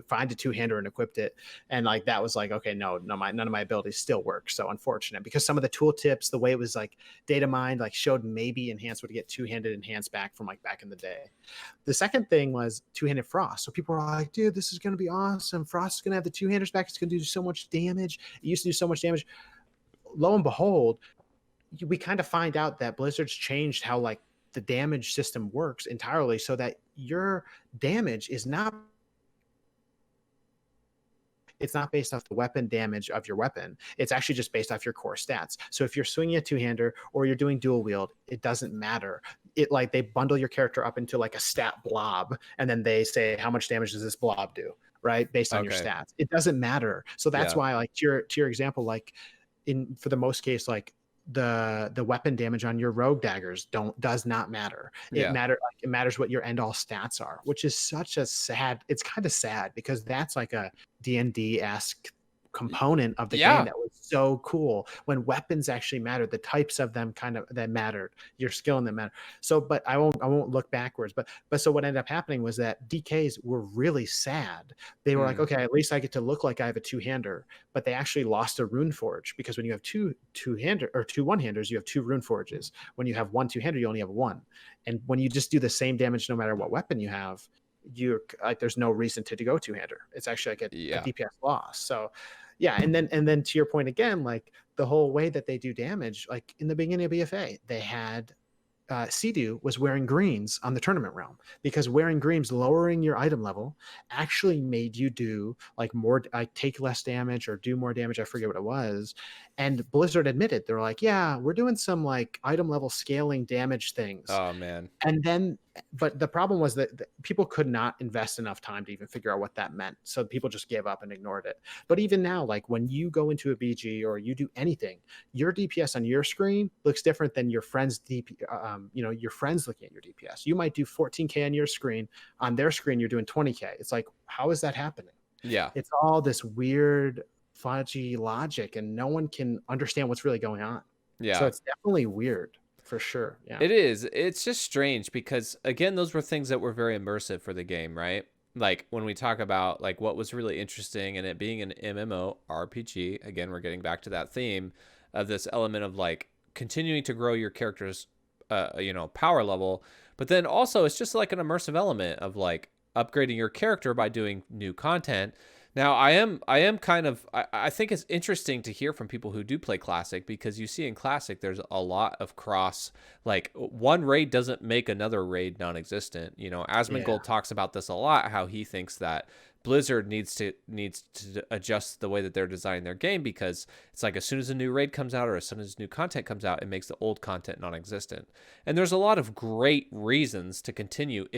find a two-hander and equipped it. And like that was like, okay, no, none of my abilities still work. So unfortunate, because some of the tooltips, the way it was like data mined, like showed maybe Enhance would get two-handed Enhance back from like back in the day. The second thing was two-handed Frost. So people were like, dude, this is gonna be awesome. Frost is gonna have the two-handers back. It's gonna do so much damage. It used to do so much damage. Lo and behold, we kind of find out that Blizzard's changed how like the damage system works entirely, so that your damage is not, it's not based off the weapon damage of your weapon. It's actually just based off your core stats. So if you're swinging a two-hander or you're doing dual wield, it doesn't matter. It like they bundle your character up into like a stat blob, and then they say how much damage does this blob do, right, based on your stats. It doesn't matter. So that's why, like to your example, like in for the most case, like the weapon damage on your rogue daggers does not matter. It matters what your end all stats are, which is such a sad, it's kind of sad, because that's like a D&D-esque component of the game that was so cool, when weapons actually mattered, the types of them kind of that mattered, your skill in them mattered. So but I won't look backwards, but so what ended up happening was that DKs were really sad. They were like, okay, at least I get to look like I have a two-hander, but they actually lost a rune forge, because when you have two-hander or two one-handers, you have two rune forges. When you have one two-hander, you only have one. And when you just do the same damage no matter what weapon you have, you're like, there's no reason to go two-hander. It's actually like a DPS loss. So yeah, and then to your point again, like the whole way that they do damage, like in the beginning of BFA, they had Sea-Doo was wearing greens on the tournament realm, because wearing greens, lowering your item level, actually made you do like more, take less damage or do more damage. I forget what it was. And Blizzard admitted, they're like, yeah, we're doing some like item level scaling damage things. Oh man. And then, but the problem was that people could not invest enough time to even figure out what that meant. So people just gave up and ignored it. But even now, like when you go into a BG or you do anything, your DPS on your screen looks different than your friend's your friends looking at your DPS. You might do 14K on your screen. On their screen, you're doing 20K. It's like, how is that happening? Yeah. It's all this weird, fudgy logic, and no one can understand what's really going on. Yeah. So it's definitely weird. For sure. Yeah. It is. It's just strange, because again, those were things that were very immersive for the game, right? Like when we talk about like what was really interesting and it being an MMO RPG, again, we're getting back to that theme of this element of like continuing to grow your character's power level, but then also it's just like an immersive element of like upgrading your character by doing new content. Now, I am kind of, I think it's interesting to hear from people who do play Classic, because you see in Classic, there's a lot of cross, like one raid doesn't make another raid non-existent. You know, Asmongold talks about this a lot, how he thinks that Blizzard needs to adjust the way that they're designing their game, because it's like as soon as a new raid comes out or as soon as new content comes out, it makes the old content non-existent. And there's a lot of great reasons to continue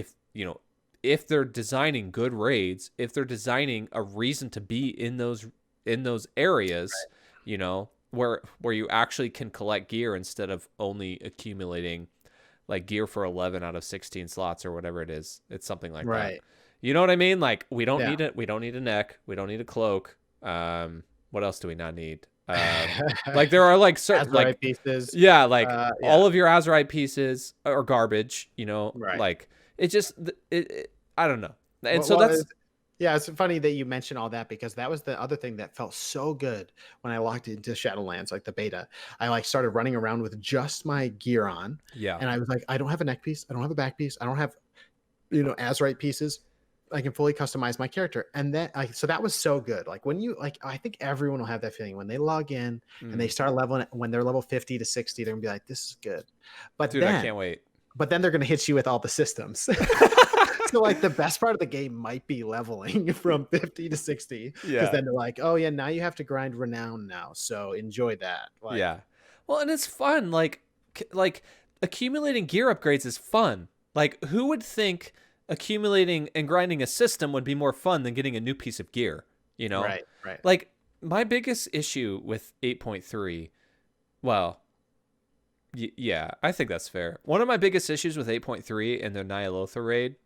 if they're designing good raids, if they're designing a reason to be in those areas, right, where you actually can collect gear instead of only accumulating like gear for 11 out of 16 slots or whatever it is. It's something like that. You know what I mean? Like we don't need it. We don't need a neck. We don't need a cloak. What else do we not need? Like there are like certain like pieces. Yeah. Like all of your Azurite pieces are garbage, right. Like, it just, I don't know. And it's funny that you mentioned all that, because that was the other thing that felt so good when I logged into Shadowlands, like the beta. I like started running around with just my gear on. Yeah. And I was like, I don't have a neck piece. I don't have a back piece. I don't have, Azurite pieces. I can fully customize my character. And then so that was so good. Like when you I think everyone will have that feeling when they log in and they start leveling, when they're level 50 to 60, they're gonna be like, this is good. But dude, I can't wait. But then they're going to hit you with all the systems. So like the best part of the game might be leveling from 50 to 60. Because then they're like, oh yeah, now you have to grind renown now. So enjoy that. Like, yeah. Well, and it's fun. Like accumulating gear upgrades is fun. Like who would think accumulating and grinding a system would be more fun than getting a new piece of gear, Right. Like my biggest issue with 8.3, well, Yeah, I think that's fair. One of my biggest issues with 8.3 and the Nyalotha raid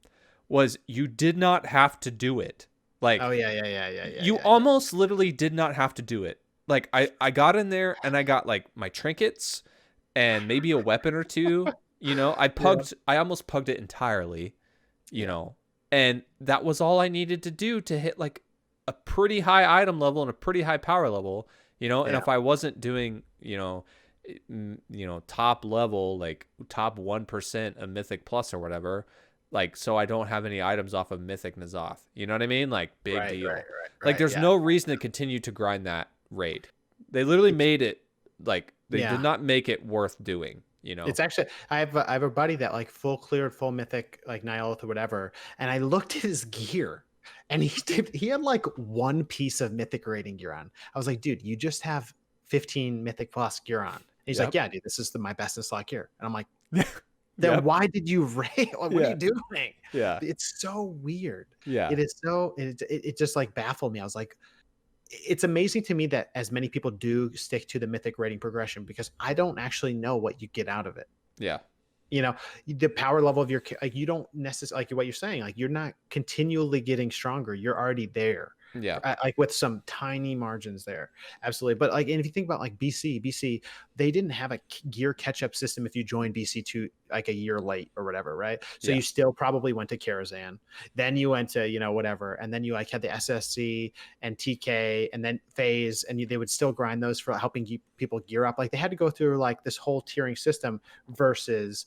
was you did not have to do it. Oh Like, yeah, yeah, yeah, yeah, yeah, you yeah, yeah. almost literally did not have to do it. Like, I got in there and I got like my trinkets and maybe a weapon or two. Yeah, I almost pugged it entirely, you yeah, know, and that was all I needed to do to hit like a pretty high item level and a pretty high power level, and yeah, if I wasn't doing, top level, like top 1% of Mythic Plus or whatever, like, so I don't have any items off of Mythic Nazoth. You know what I mean? Like, big right, right, deal. right, Like, right. there's Yeah, no reason to continue to grind that raid. They literally it's made it like they did yeah. not make it worth doing, you know? It's actually I have a buddy that like full cleared full mythic like Nihilith or whatever, and I looked at his gear, and he had like one piece of mythic rating gear on. I was like, dude, you just have 15 mythic plus gear on. And he's like, Yep. yeah, dude, this is my best in slot gear, and I'm like, then Yep. why did you rate? Like, what are Yeah. you doing? Yeah. It's so weird. Yeah. It is so it just like baffled me. I was like, it's amazing to me that as many people do stick to the mythic rating progression because I don't actually know what you get out of it. Yeah. You know, the power level of your like you don't necessarily like what you're saying, like you're not continually getting stronger. You're already there. Yeah. Like with some tiny margins there. Absolutely. But like, and if you think about like BC, they didn't have a gear catch up system if you joined BC2 like a year late or whatever, right? So Yeah. you still probably went to Karazhan. Then you went to, whatever. And then you like had the SSC and TK and then phase, and they would still grind those for helping people gear up. Like they had to go through like this whole tiering system versus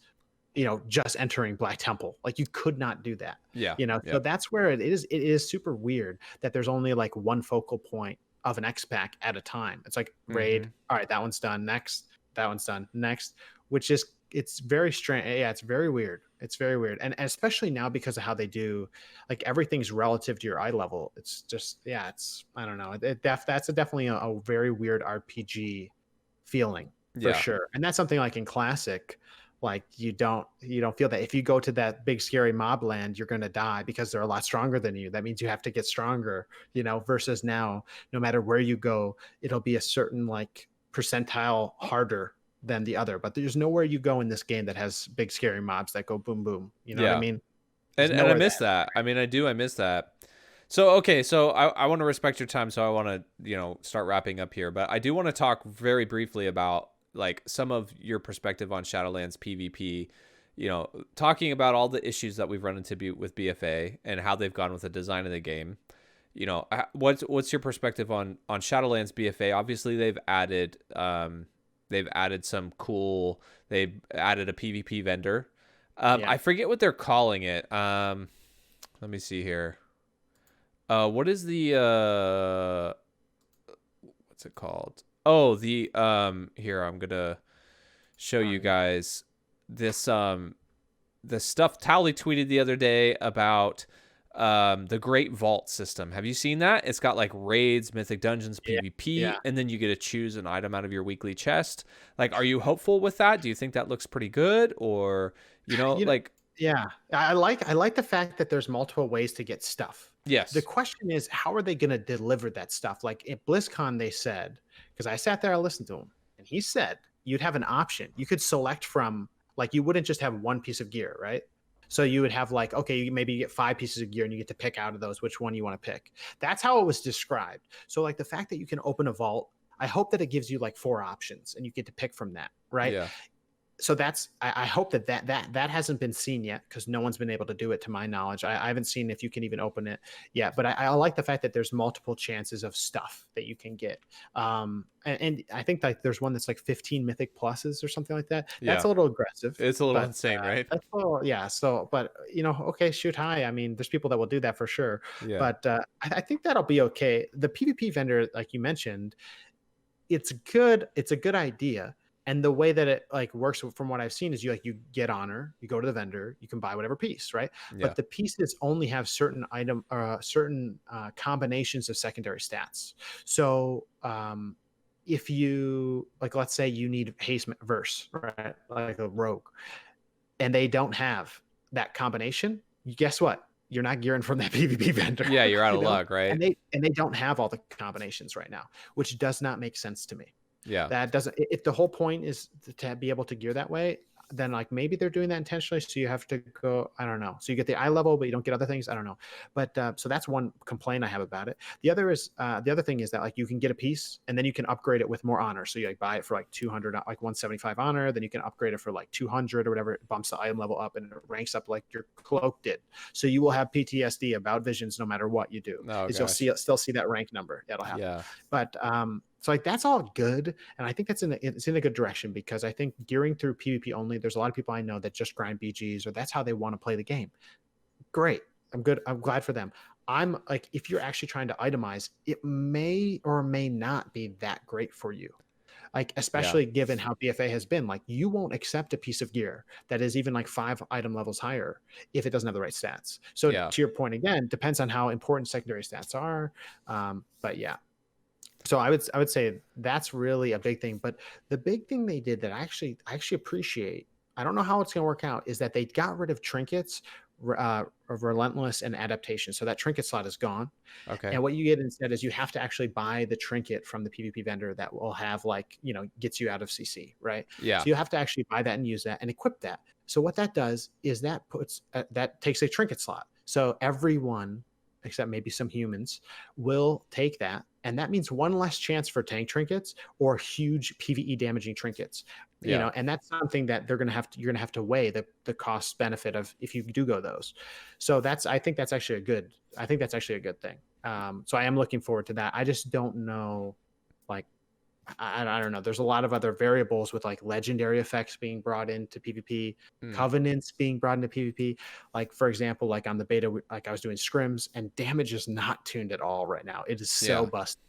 just entering Black Temple. Like you could not do that. Yeah. So Yep. that's where it is super weird that there's only like one focal point of an X pack at a time. It's like raid, Mm-hmm. all right, that one's done. Next, that one's done. Next, which is it's very strange. Yeah, it's very weird. It's very weird. And especially now because of how they do, like everything's relative to your eye level. It's just, yeah, it's I don't know. That's definitely a very weird RPG feeling for Yeah. sure. And that's something like in classic, like you don't feel that if you go to that big scary mob land, you're going to die because they're a lot stronger than you. That means you have to get stronger, versus now, no matter where you go, it'll be a certain like percentile harder than the other. But there's nowhere you go in this game that has big scary mobs that go boom boom. You know what I Yeah. mean? There's And I nowhere miss that. that. I mean, I miss that. So, okay, so I want to respect your time, so I want to, start wrapping up here, but I do want to talk very briefly about like some of your perspective on Shadowlands PvP, talking about all the issues that we've run into with BFA and how they've gone with the design of the game. What's your perspective on Shadowlands BFA? Obviously, they've added some cool. They've added a PvP vendor. Yeah. I forget what they're calling it. Let me see here. What is the what's it called? Oh, the here I'm gonna show you Yeah. guys this the stuff Tally tweeted the other day about the Great Vault system. Have you seen that? It's got like raids, mythic dungeons, Yeah. Yeah. PvP, and then you get to choose an item out of your weekly chest. Like, are you hopeful with that? Do you think that looks pretty good, or You know, like, yeah. I like the fact that there's multiple ways to get stuff. The yes, question is, how are they going to deliver that stuff? Like at BlizzCon, they said, because I sat there, I listened to him, and he said you'd have an option. You could select from, like, you wouldn't just have one piece of gear, right? So you would have like, okay, maybe you get 5 pieces of gear and you get to pick out of those which one you want to pick. That's how it was described. So like the fact that you can open a vault, I hope that it gives you like 4 options and you get to pick from that, right? yeah, So that's I hope that hasn't been seen yet because no one's been able to do it to my knowledge. I haven't seen if you can even open it yet, but I like the fact that there's multiple chances of stuff that you can get. And I think like there's one that's like 15 mythic pluses or something like that. That's yeah, a little aggressive, it's a little but insane, right? that's a little, yeah. So, but okay, shoot high. I mean, there's people that will do that for sure, Yeah, but I think that'll be okay. The PvP vendor, like you mentioned, it's good. It's a good idea. And the way that it like works from what I've seen is you get honor, you go to the vendor, you can buy whatever piece, right? yeah, But the pieces only have certain combinations of secondary stats. So if you like, let's say you need haste verse, right? Like a rogue, and they don't have that combination, guess what? You're not gearing from that PvP vendor, yeah. You're out you of know? luck, right? And they don't have all the combinations right now, which does not make sense to me. Yeah. That doesn't, if the whole point is to be able to gear that way, then like maybe they're doing that intentionally. So you have to go, I don't know. So you get the eye level, but you don't get other things. I don't know. But so that's one complaint I have about it. The other thing is that like you can get a piece and then you can upgrade it with more honor. So you like buy it for like 200, like 175 honor, then you can upgrade it for like 200 or whatever. It bumps the item level up and it ranks up like your cloak did. So you will have PTSD about visions no matter what you do. Oh, Is you'll gosh. still see that rank number. That'll happen. Yeah. But so like that's all good, and I think it's in a good direction, because I think gearing through PvP only, there's a lot of people I know that just grind BGs or that's how they want to play the game. Great, I'm good. I'm glad for them. I'm like, if you're actually trying to itemize, it may or may not be that great for you. Like, especially given how BFA has been, like you won't accept a piece of gear that is even like 5 item levels higher if it doesn't have the right stats. So to your point again, depends on how important secondary stats are. But yeah. So I would say that's really a big thing. But the big thing they did that I actually appreciate, I don't know how it's going to work out, is that they got rid of trinkets, of relentless and adaptation. So that trinket slot is gone. Okay. And what you get instead is you have to actually buy the trinket from the PvP vendor that will have like, gets you out of CC, right? Yeah. So you have to actually buy that and use that and equip that. So what that does is that puts that takes a trinket slot. So everyone, except maybe some humans, will take that, and that means one less chance for tank trinkets or huge PvE damaging trinkets. And that's something that you're gonna have to weigh the cost benefit of if you do go those. So I think that's actually a good thing. So I am looking forward to that. I just don't know, like, I don't know. There's a lot of other variables with like legendary effects being brought into PvP, covenants being brought into PvP. Like, for example, like on the beta, like I was doing scrims and damage is not tuned at all right now. It is so busted.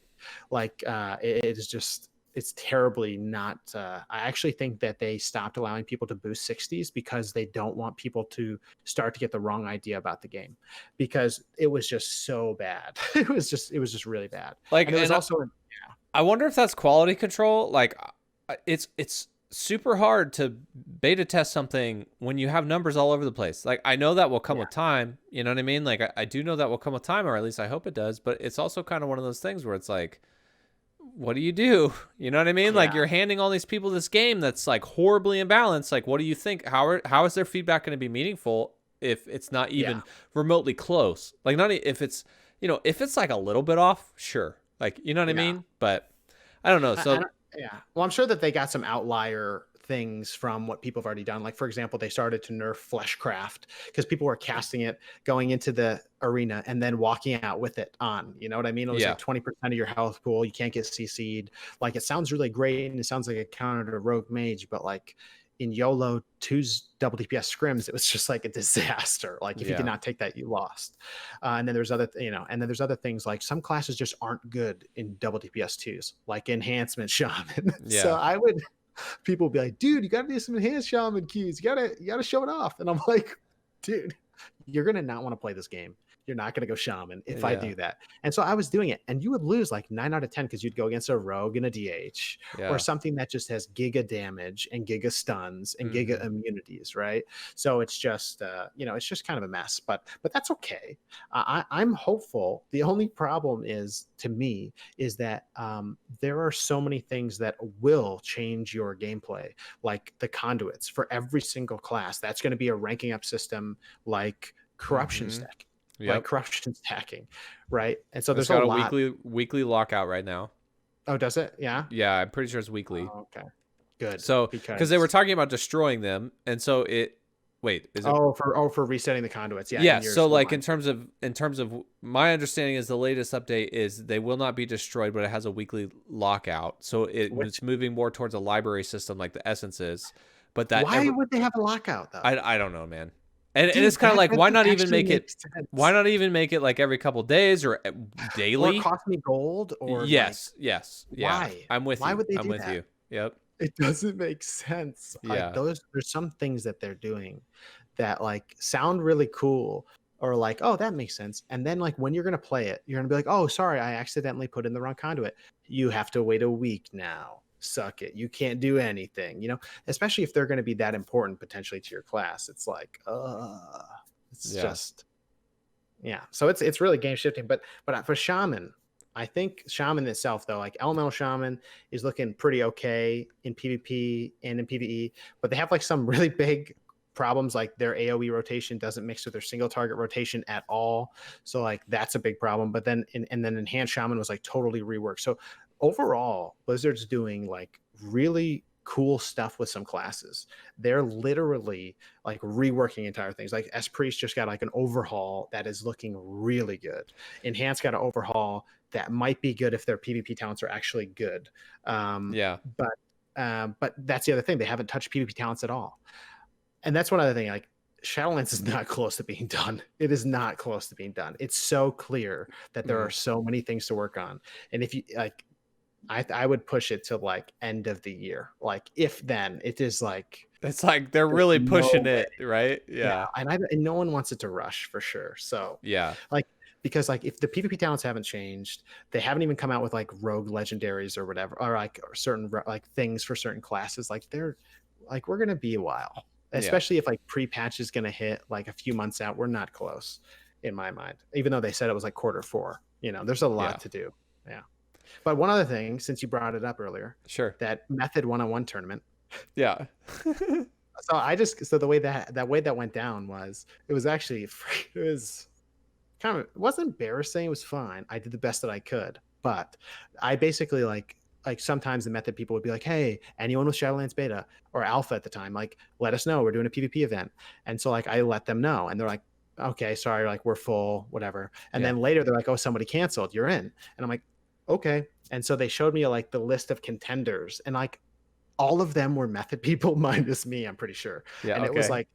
Like it is just, it's terribly not. I actually think that they stopped allowing people to boost 60s because they don't want people to start to get the wrong idea about the game, because it was just so bad. It was just really bad. Like, and it was also. I wonder if that's quality control. Like, it's super hard to beta test something when you have numbers all over the place. Like, I know that will come with time. You know what I mean? Like, I do know that will come with time, or at least I hope it does. But it's also kind of one of those things where it's like, what do you do? You know what I mean? Like, you're handing all these people this game that's like horribly imbalanced. Like, what do you think? How is their feedback going to be meaningful if it's not even remotely close? Like, not if it's, if it's like a little bit off, sure. Like, you know what I mean? But I don't know. So well, I'm sure that they got some outlier things from what people have already done. Like, for example, they started to nerf fleshcraft because people were casting it, going into the arena, and then walking out with it on. You know what I mean? It was like 20% of your health pool. You can't get CC'd. Like, it sounds really great and it sounds like a counter to rogue mage, but like in YOLO 2's double DPS scrims, it was just like a disaster. Like, if you did not take that, you lost. And then there's other things, like some classes just aren't good in double DPS 2s, like enhancement shaman. So people would be like, dude, you gotta do some enhanced shaman keys. You gotta show it off. And I'm like, dude, you're gonna not want to play this game. You're not going to go shaman if I do that. And so I was doing it, and you would lose like 9 out of 10 because you'd go against a rogue and a DH or something that just has giga damage and giga stuns and giga immunities, right? So it's just, it's just kind of a mess, but that's okay. I'm hopeful. The only problem is, to me, is that there are so many things that will change your gameplay, like the conduits for every single class. That's going to be a ranking up system, like corruption stack. Like corruption stacking, right? And so there's a lot. weekly lockout right now. Oh, does it? Yeah. Yeah, I'm pretty sure it's weekly. Oh, okay, good. So because they were talking about destroying them, and so is it? For resetting the conduits? Yeah. Yeah. So like in terms of my understanding is the latest update is they will not be destroyed, but it has a weekly lockout. So it's moving more towards a library system like the essences. But why would they have a lockout though? I don't know, man. And it's kind of like, why not even make it like every couple days or daily? Or cost me gold? Or yes. Why? I'm with you. Why would they I'm do with that? you. Yep. It doesn't make sense. Yeah. Like, there's some things that they're doing that like sound really cool, or like, oh, that makes sense. And then like when you're gonna play it, you're gonna be like, oh, sorry, I accidentally put in the wrong conduit. You have to wait a week now. Suck it. You can't do anything, especially if they're going to be that important potentially to your class. It's like, just, So it's really game shifting. But for Shaman, I think Shaman itself, though, like Elemental Shaman is looking pretty okay in PvP and in PvE, but they have like some really big problems, like their AoE rotation doesn't mix with their single target rotation at all. So like that's a big problem. But then and then Enhanced Shaman was like totally reworked. So overall, Blizzard's doing like really cool stuff with some classes. They're literally like reworking entire things. Like S Priest just got like an overhaul that is looking really good. Enhanced got an overhaul that might be good if their PvP talents are actually good. Yeah. But that's the other thing. They haven't touched PvP talents at all. And that's one other thing. Like Shadowlands is not close to being done. It is not close to being done. It's so clear that there are so many things to work on. And if you like, I would push it to like end of the year. Like if then it is like it's like they're really pushing it, right? Yeah. And no one wants it to rush for sure. So yeah, like because like if the PvP talents haven't changed, they haven't even come out with like rogue legendaries or whatever, or like or certain like things for certain classes. Like they're like we're gonna be a while, especially if like pre-patch is gonna hit like a few months out. We're not close in my mind, even though they said it was like Q4. You know, there's a lot to do. Yeah. But one other thing, since you brought it up earlier, sure, that Method 101 tournament. Yeah. So the way that went down was it was kind of, it wasn't embarrassing. It was fine. I did the best that I could, but I basically like sometimes the Method people would be like, hey, anyone with Shadowlands beta or alpha at the time, like let us know, we're doing a PvP event. And so like I let them know and they're like, okay, sorry, like we're full, whatever. And then later they're like, oh, somebody canceled, you're in. And I'm like, okay. And so they showed me like the list of contenders and like all of them were Method people minus me, I'm pretty sure. And it was like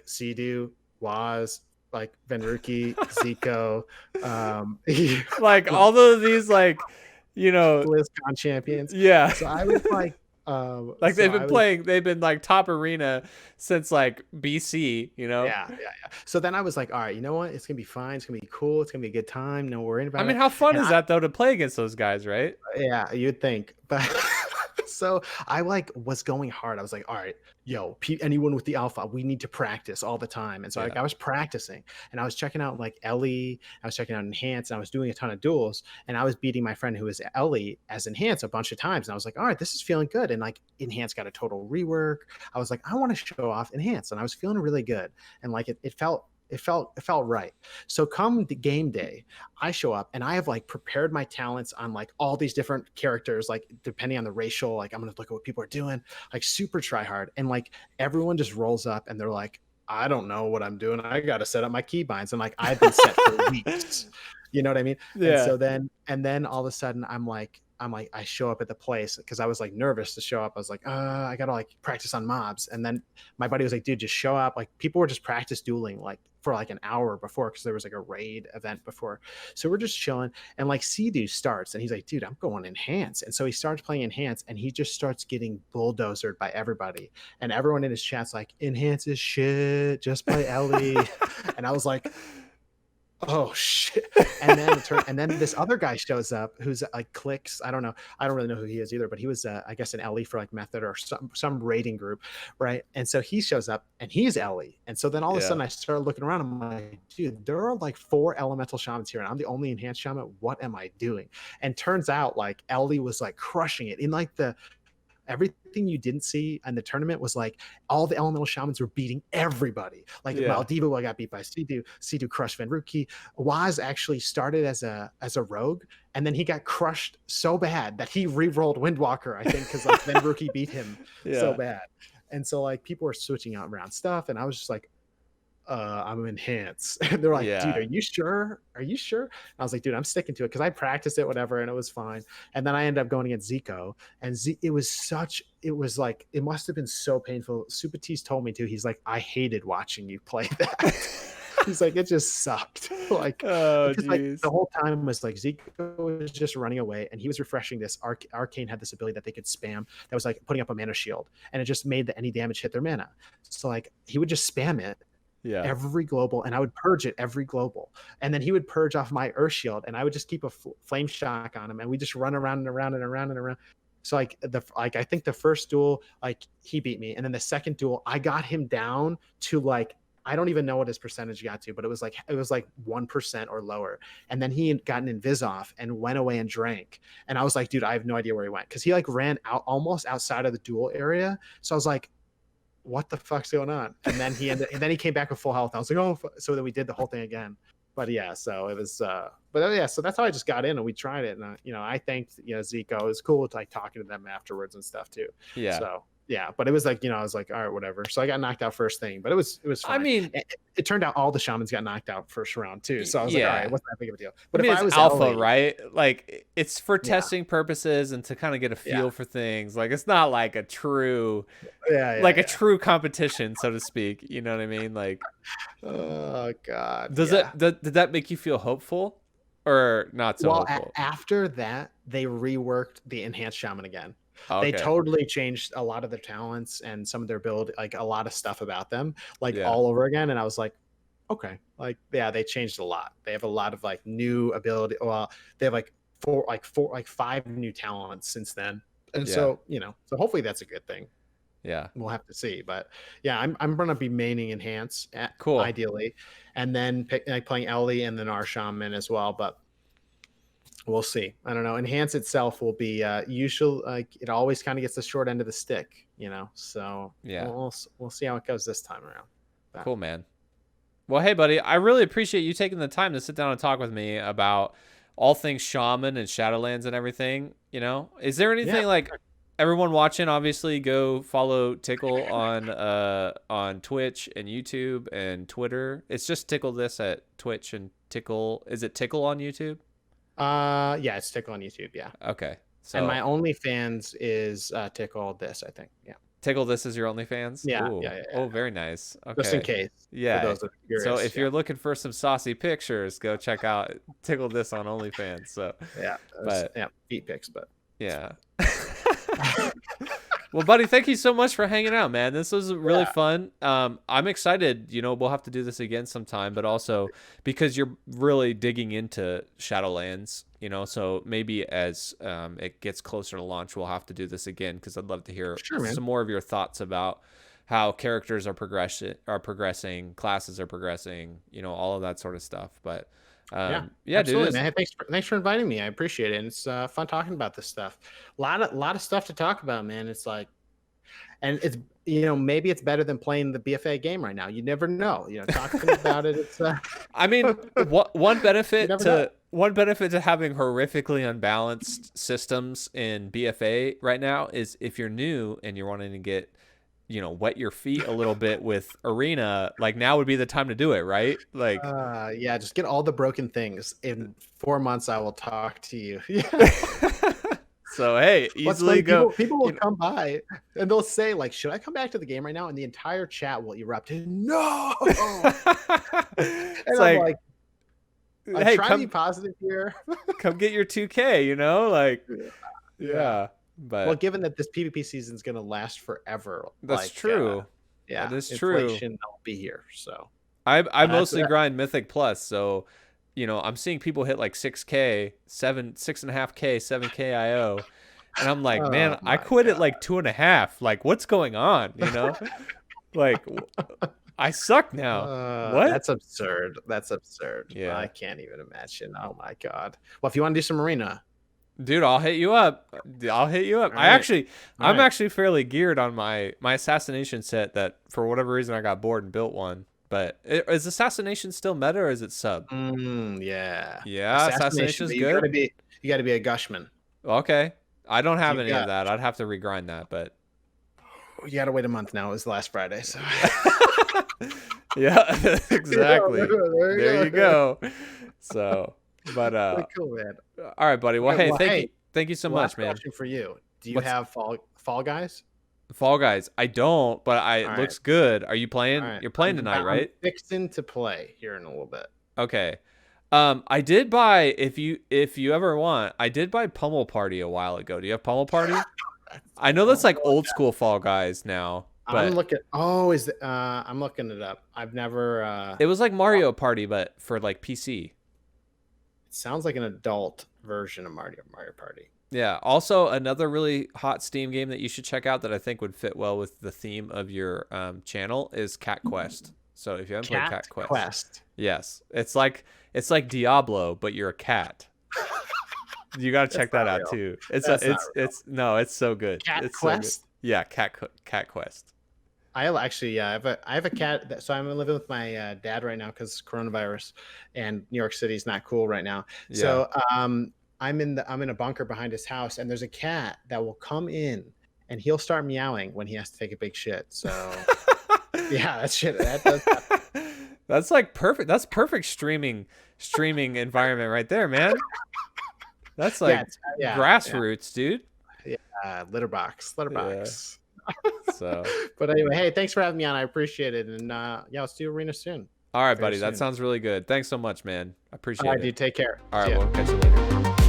Sea-Doo, Waz, like Venruki, Zico, like all of these like, you know, BlizzCon champions. Yeah. So I was like like they've been like top arena since like BC, you know? Yeah. So then I was like, all right, you know what? It's gonna be fine. It's gonna be cool. It's gonna be a good time. No worrying about it. I mean, how fun is that though to play against those guys, right? Yeah, you'd think. But so I like was going hard. I was like, all right, yo, anyone with the alpha, we need to practice all the time. And so like I was practicing and I was checking out like Ellie, I was checking out Enhance, and I was doing a ton of duels, and I was beating my friend who was Ellie as Enhance a bunch of times. And I was like, all right, this is feeling good. And like Enhance got a total rework. I was like, I want to show off Enhance, and I was feeling really good. And like it felt right. So come the game day, I show up and I have like prepared my talents on like all these different characters, like depending on the racial, like I'm gonna look at what people are doing, like super try hard. And like everyone just rolls up and they're like, I don't know what I'm doing. I gotta set up my keybinds. And like I've been set for weeks. You know what I mean? Yeah. And then all of a sudden I'm like, I show up at the place because I was like nervous to show up. I was like, I gotta like practice on mobs. And then my buddy was like, dude, just show up. Like people were just practice dueling like for like an hour before because there was like a raid event before. So we're just chilling. And like Sea-Doo starts and he's like, dude, I'm going Enhance. And so he starts playing Enhance and he just starts getting bulldozered by everybody. And everyone in his chat's like, Enhance is shit. Just play Ellie. And I was like, oh shit. And then this other guy shows up who's like Clicks. I don't really know who he is either, but he was I guess an Ellie for like Method or some raiding group, right? And so he shows up and he's Ellie. And so then all of a sudden I started looking around. I'm like, dude, there are like 4 elemental shamans here and I'm the only Enhanced shaman. What am I doing? And turns out like Ellie was like crushing it in like everything you didn't see in the tournament was like all the elemental shamans were beating everybody. Like Maldiva got beat by Sea-Doo crushed Venruki. Waz actually started as a rogue, and then he got crushed so bad that he re-rolled Windwalker, I think, because like Venruki beat him so bad. And so like people were switching out around stuff, and I was just like, I'm Enhance. And they're like, dude, are you sure? Are you sure? And I was like, dude, I'm sticking to it because I practiced it, whatever, and it was fine. And then I ended up going against Zico, and it was like, it must have been so painful. Supatis told me to. He's like, I hated watching you play that. He's like, it just sucked. Like, like the whole time was like Zico was just running away, and he was refreshing this. Arcane had this ability that they could spam that was like putting up a mana shield, and it just made any damage hit their mana. So like he would just spam it. Every global, and I would purge it every global, and then he would purge off my Earth Shield, and I would just keep a flame shock on him, and we just run around and around and around and around. So like I think the first duel like he beat me, and then the second duel I got him down to like I don't even know what his percentage got to, but it was like 1% or lower. And then he had gotten invis off and went away and drank. And I was like, dude, I have no idea where he went, because he like ran out almost outside of the duel area. So I was like, what the fuck's going on? And then and then he came back with full health. I was like, oh, so then we did the whole thing again. But yeah, so it was, but yeah, so that's how I just got in and we tried it. And, I thanked, Zico. It was cool to like talking to them afterwards and stuff too. Yeah. So yeah, but it was like, I was like, all right, whatever. So I got knocked out first thing, but it was fine. I mean, it turned out all the shamans got knocked out first round too. So I was like, all right, it wasn't that big of a deal. But I mean, if I was it's alpha, Ellie, right? Like it's for testing purposes and to kind of get a feel for things. Like it's not like a true, a true competition, so to speak. You know what I mean? Like, oh god, did that make you feel hopeful or not so hopeful? After that, they reworked the enhanced shaman again. Okay. They totally changed a lot of their talents and some of their build, like a lot of stuff about them, like all over again. And I was like, okay, like, yeah, they changed a lot. They have a lot of like new ability. Well, they have like five new talents since then. And so, so hopefully that's a good thing. Yeah. We'll have to see. But yeah, I'm going to be maining enhance cool, ideally. And then playing Ellie and then our shaman as well. But we'll see. I don't know. Enhance itself will be usual. Like it always kind of gets the short end of the stick, So yeah, we'll see how it goes this time around. But, cool, man. Well, hey, buddy, I really appreciate you taking the time to sit down and talk with me about all things Shaman and Shadowlands and everything. Is there anything like everyone watching? Obviously, go follow Tickle on Twitch and YouTube and Twitter. It's just Tiqqlethis at Twitch and Tickle. Is it Tickle on YouTube? Yeah, it's Tickle on YouTube. Yeah. Okay. So and my OnlyFans is Tiqqlethis, I think. Yeah. Tiqqlethis is your OnlyFans? Yeah, Ooh. yeah. Oh, very nice. Okay. Just in case. Yeah. For those that are curious, so if you're looking for some saucy pictures, go check out Tiqqlethis on OnlyFans. So yeah, feet pics, but yeah. Well, buddy, thank you so much for hanging out, man. This was really fun. I'm excited. We'll have to do this again sometime, but also because you're really digging into Shadowlands, so maybe as it gets closer to launch, we'll have to do this again because I'd love to hear some more of your thoughts about how characters are progressing, classes are progressing, all of that sort of stuff. But yeah, absolutely, dude. Man. Thanks for inviting me. I appreciate it. And it's fun talking about this stuff. A lot of stuff to talk about, man. It's like, and it's maybe it's better than playing the BFA game right now. You never know. Talking about it. It's. I mean, one benefit to having horrifically unbalanced systems in BFA right now is if you're new and you're wanting to get wet your feet a little bit with arena, like now would be the time to do it, right? Like yeah, just get all the broken things. In 4 months I will talk to you. So hey, easily go. People will come by and they'll say like, should I come back to the game right now? And the entire chat will erupt. No. And I'm like, hey, try to be positive here. Come get your 2K, like yeah. But well, given that this PvP season is going to last forever, that's true. Yeah, that is inflation will be here. So I mostly grind Mythic Plus, so I'm seeing people hit like 6K, 6.5K, 7K IO, and I'm like, man, I quit at like 2.5. Like, what's going on? Like, I suck now. What? That's absurd. Yeah, I can't even imagine. Oh my god. Well, if you want to do some arena. Dude, I'll hit you up. Right. I'm actually fairly geared on my assassination set that for whatever reason I got bored and built one. But is assassination still meta or is it sub? Yeah. Yeah, assassination's good. You got to be a Gushman. Okay. I don't have any of that. I'd have to regrind that, but you got to wait a month now. It was last Friday, so yeah, exactly. There you go. So, but cool, man. All right, buddy. Well, thank you so much, man. Question for you: do you have Fall Guys? Fall Guys, I don't, but it looks good. Are you playing? Right. You're playing tonight, right? I'm fixing to play here in a little bit. Okay. I did buy if you ever want. I did buy Pummel Party a while ago. Do you have Pummel Party? I know that's like old school Fall Guys now. But I'm looking. Oh, I'm looking it up. I've never. It was like Mario Party, but for like PC. It sounds like an adult version of Mario Party. Yeah. Also, another really hot Steam game that you should check out that I think would fit well with the theme of your channel is Cat Quest. So if you haven't played Cat Cat Quest, Quest. yes, it's like Diablo, but you're a cat. You gotta check that out too. It's so good. Cat It's so good. Quest. Yeah, Cat Quest. I actually, yeah, I have a cat. So I'm living with my dad right now because coronavirus, and New York City's not cool right now. Yeah. So I'm in a bunker behind his house, and there's a cat that will come in, and he'll start meowing when he has to take a big shit. So yeah, that does happen. That's like perfect. That's perfect streaming environment right there, man. That's like grassroots, dude. Yeah, litter box. Yeah. So, but anyway, hey, thanks for having me on. I appreciate it, and yeah, let's do Arena soon. All right, buddy. That sounds really good. Thanks so much, man. I appreciate it. All right, dude. Take care. All right, we'll catch you later.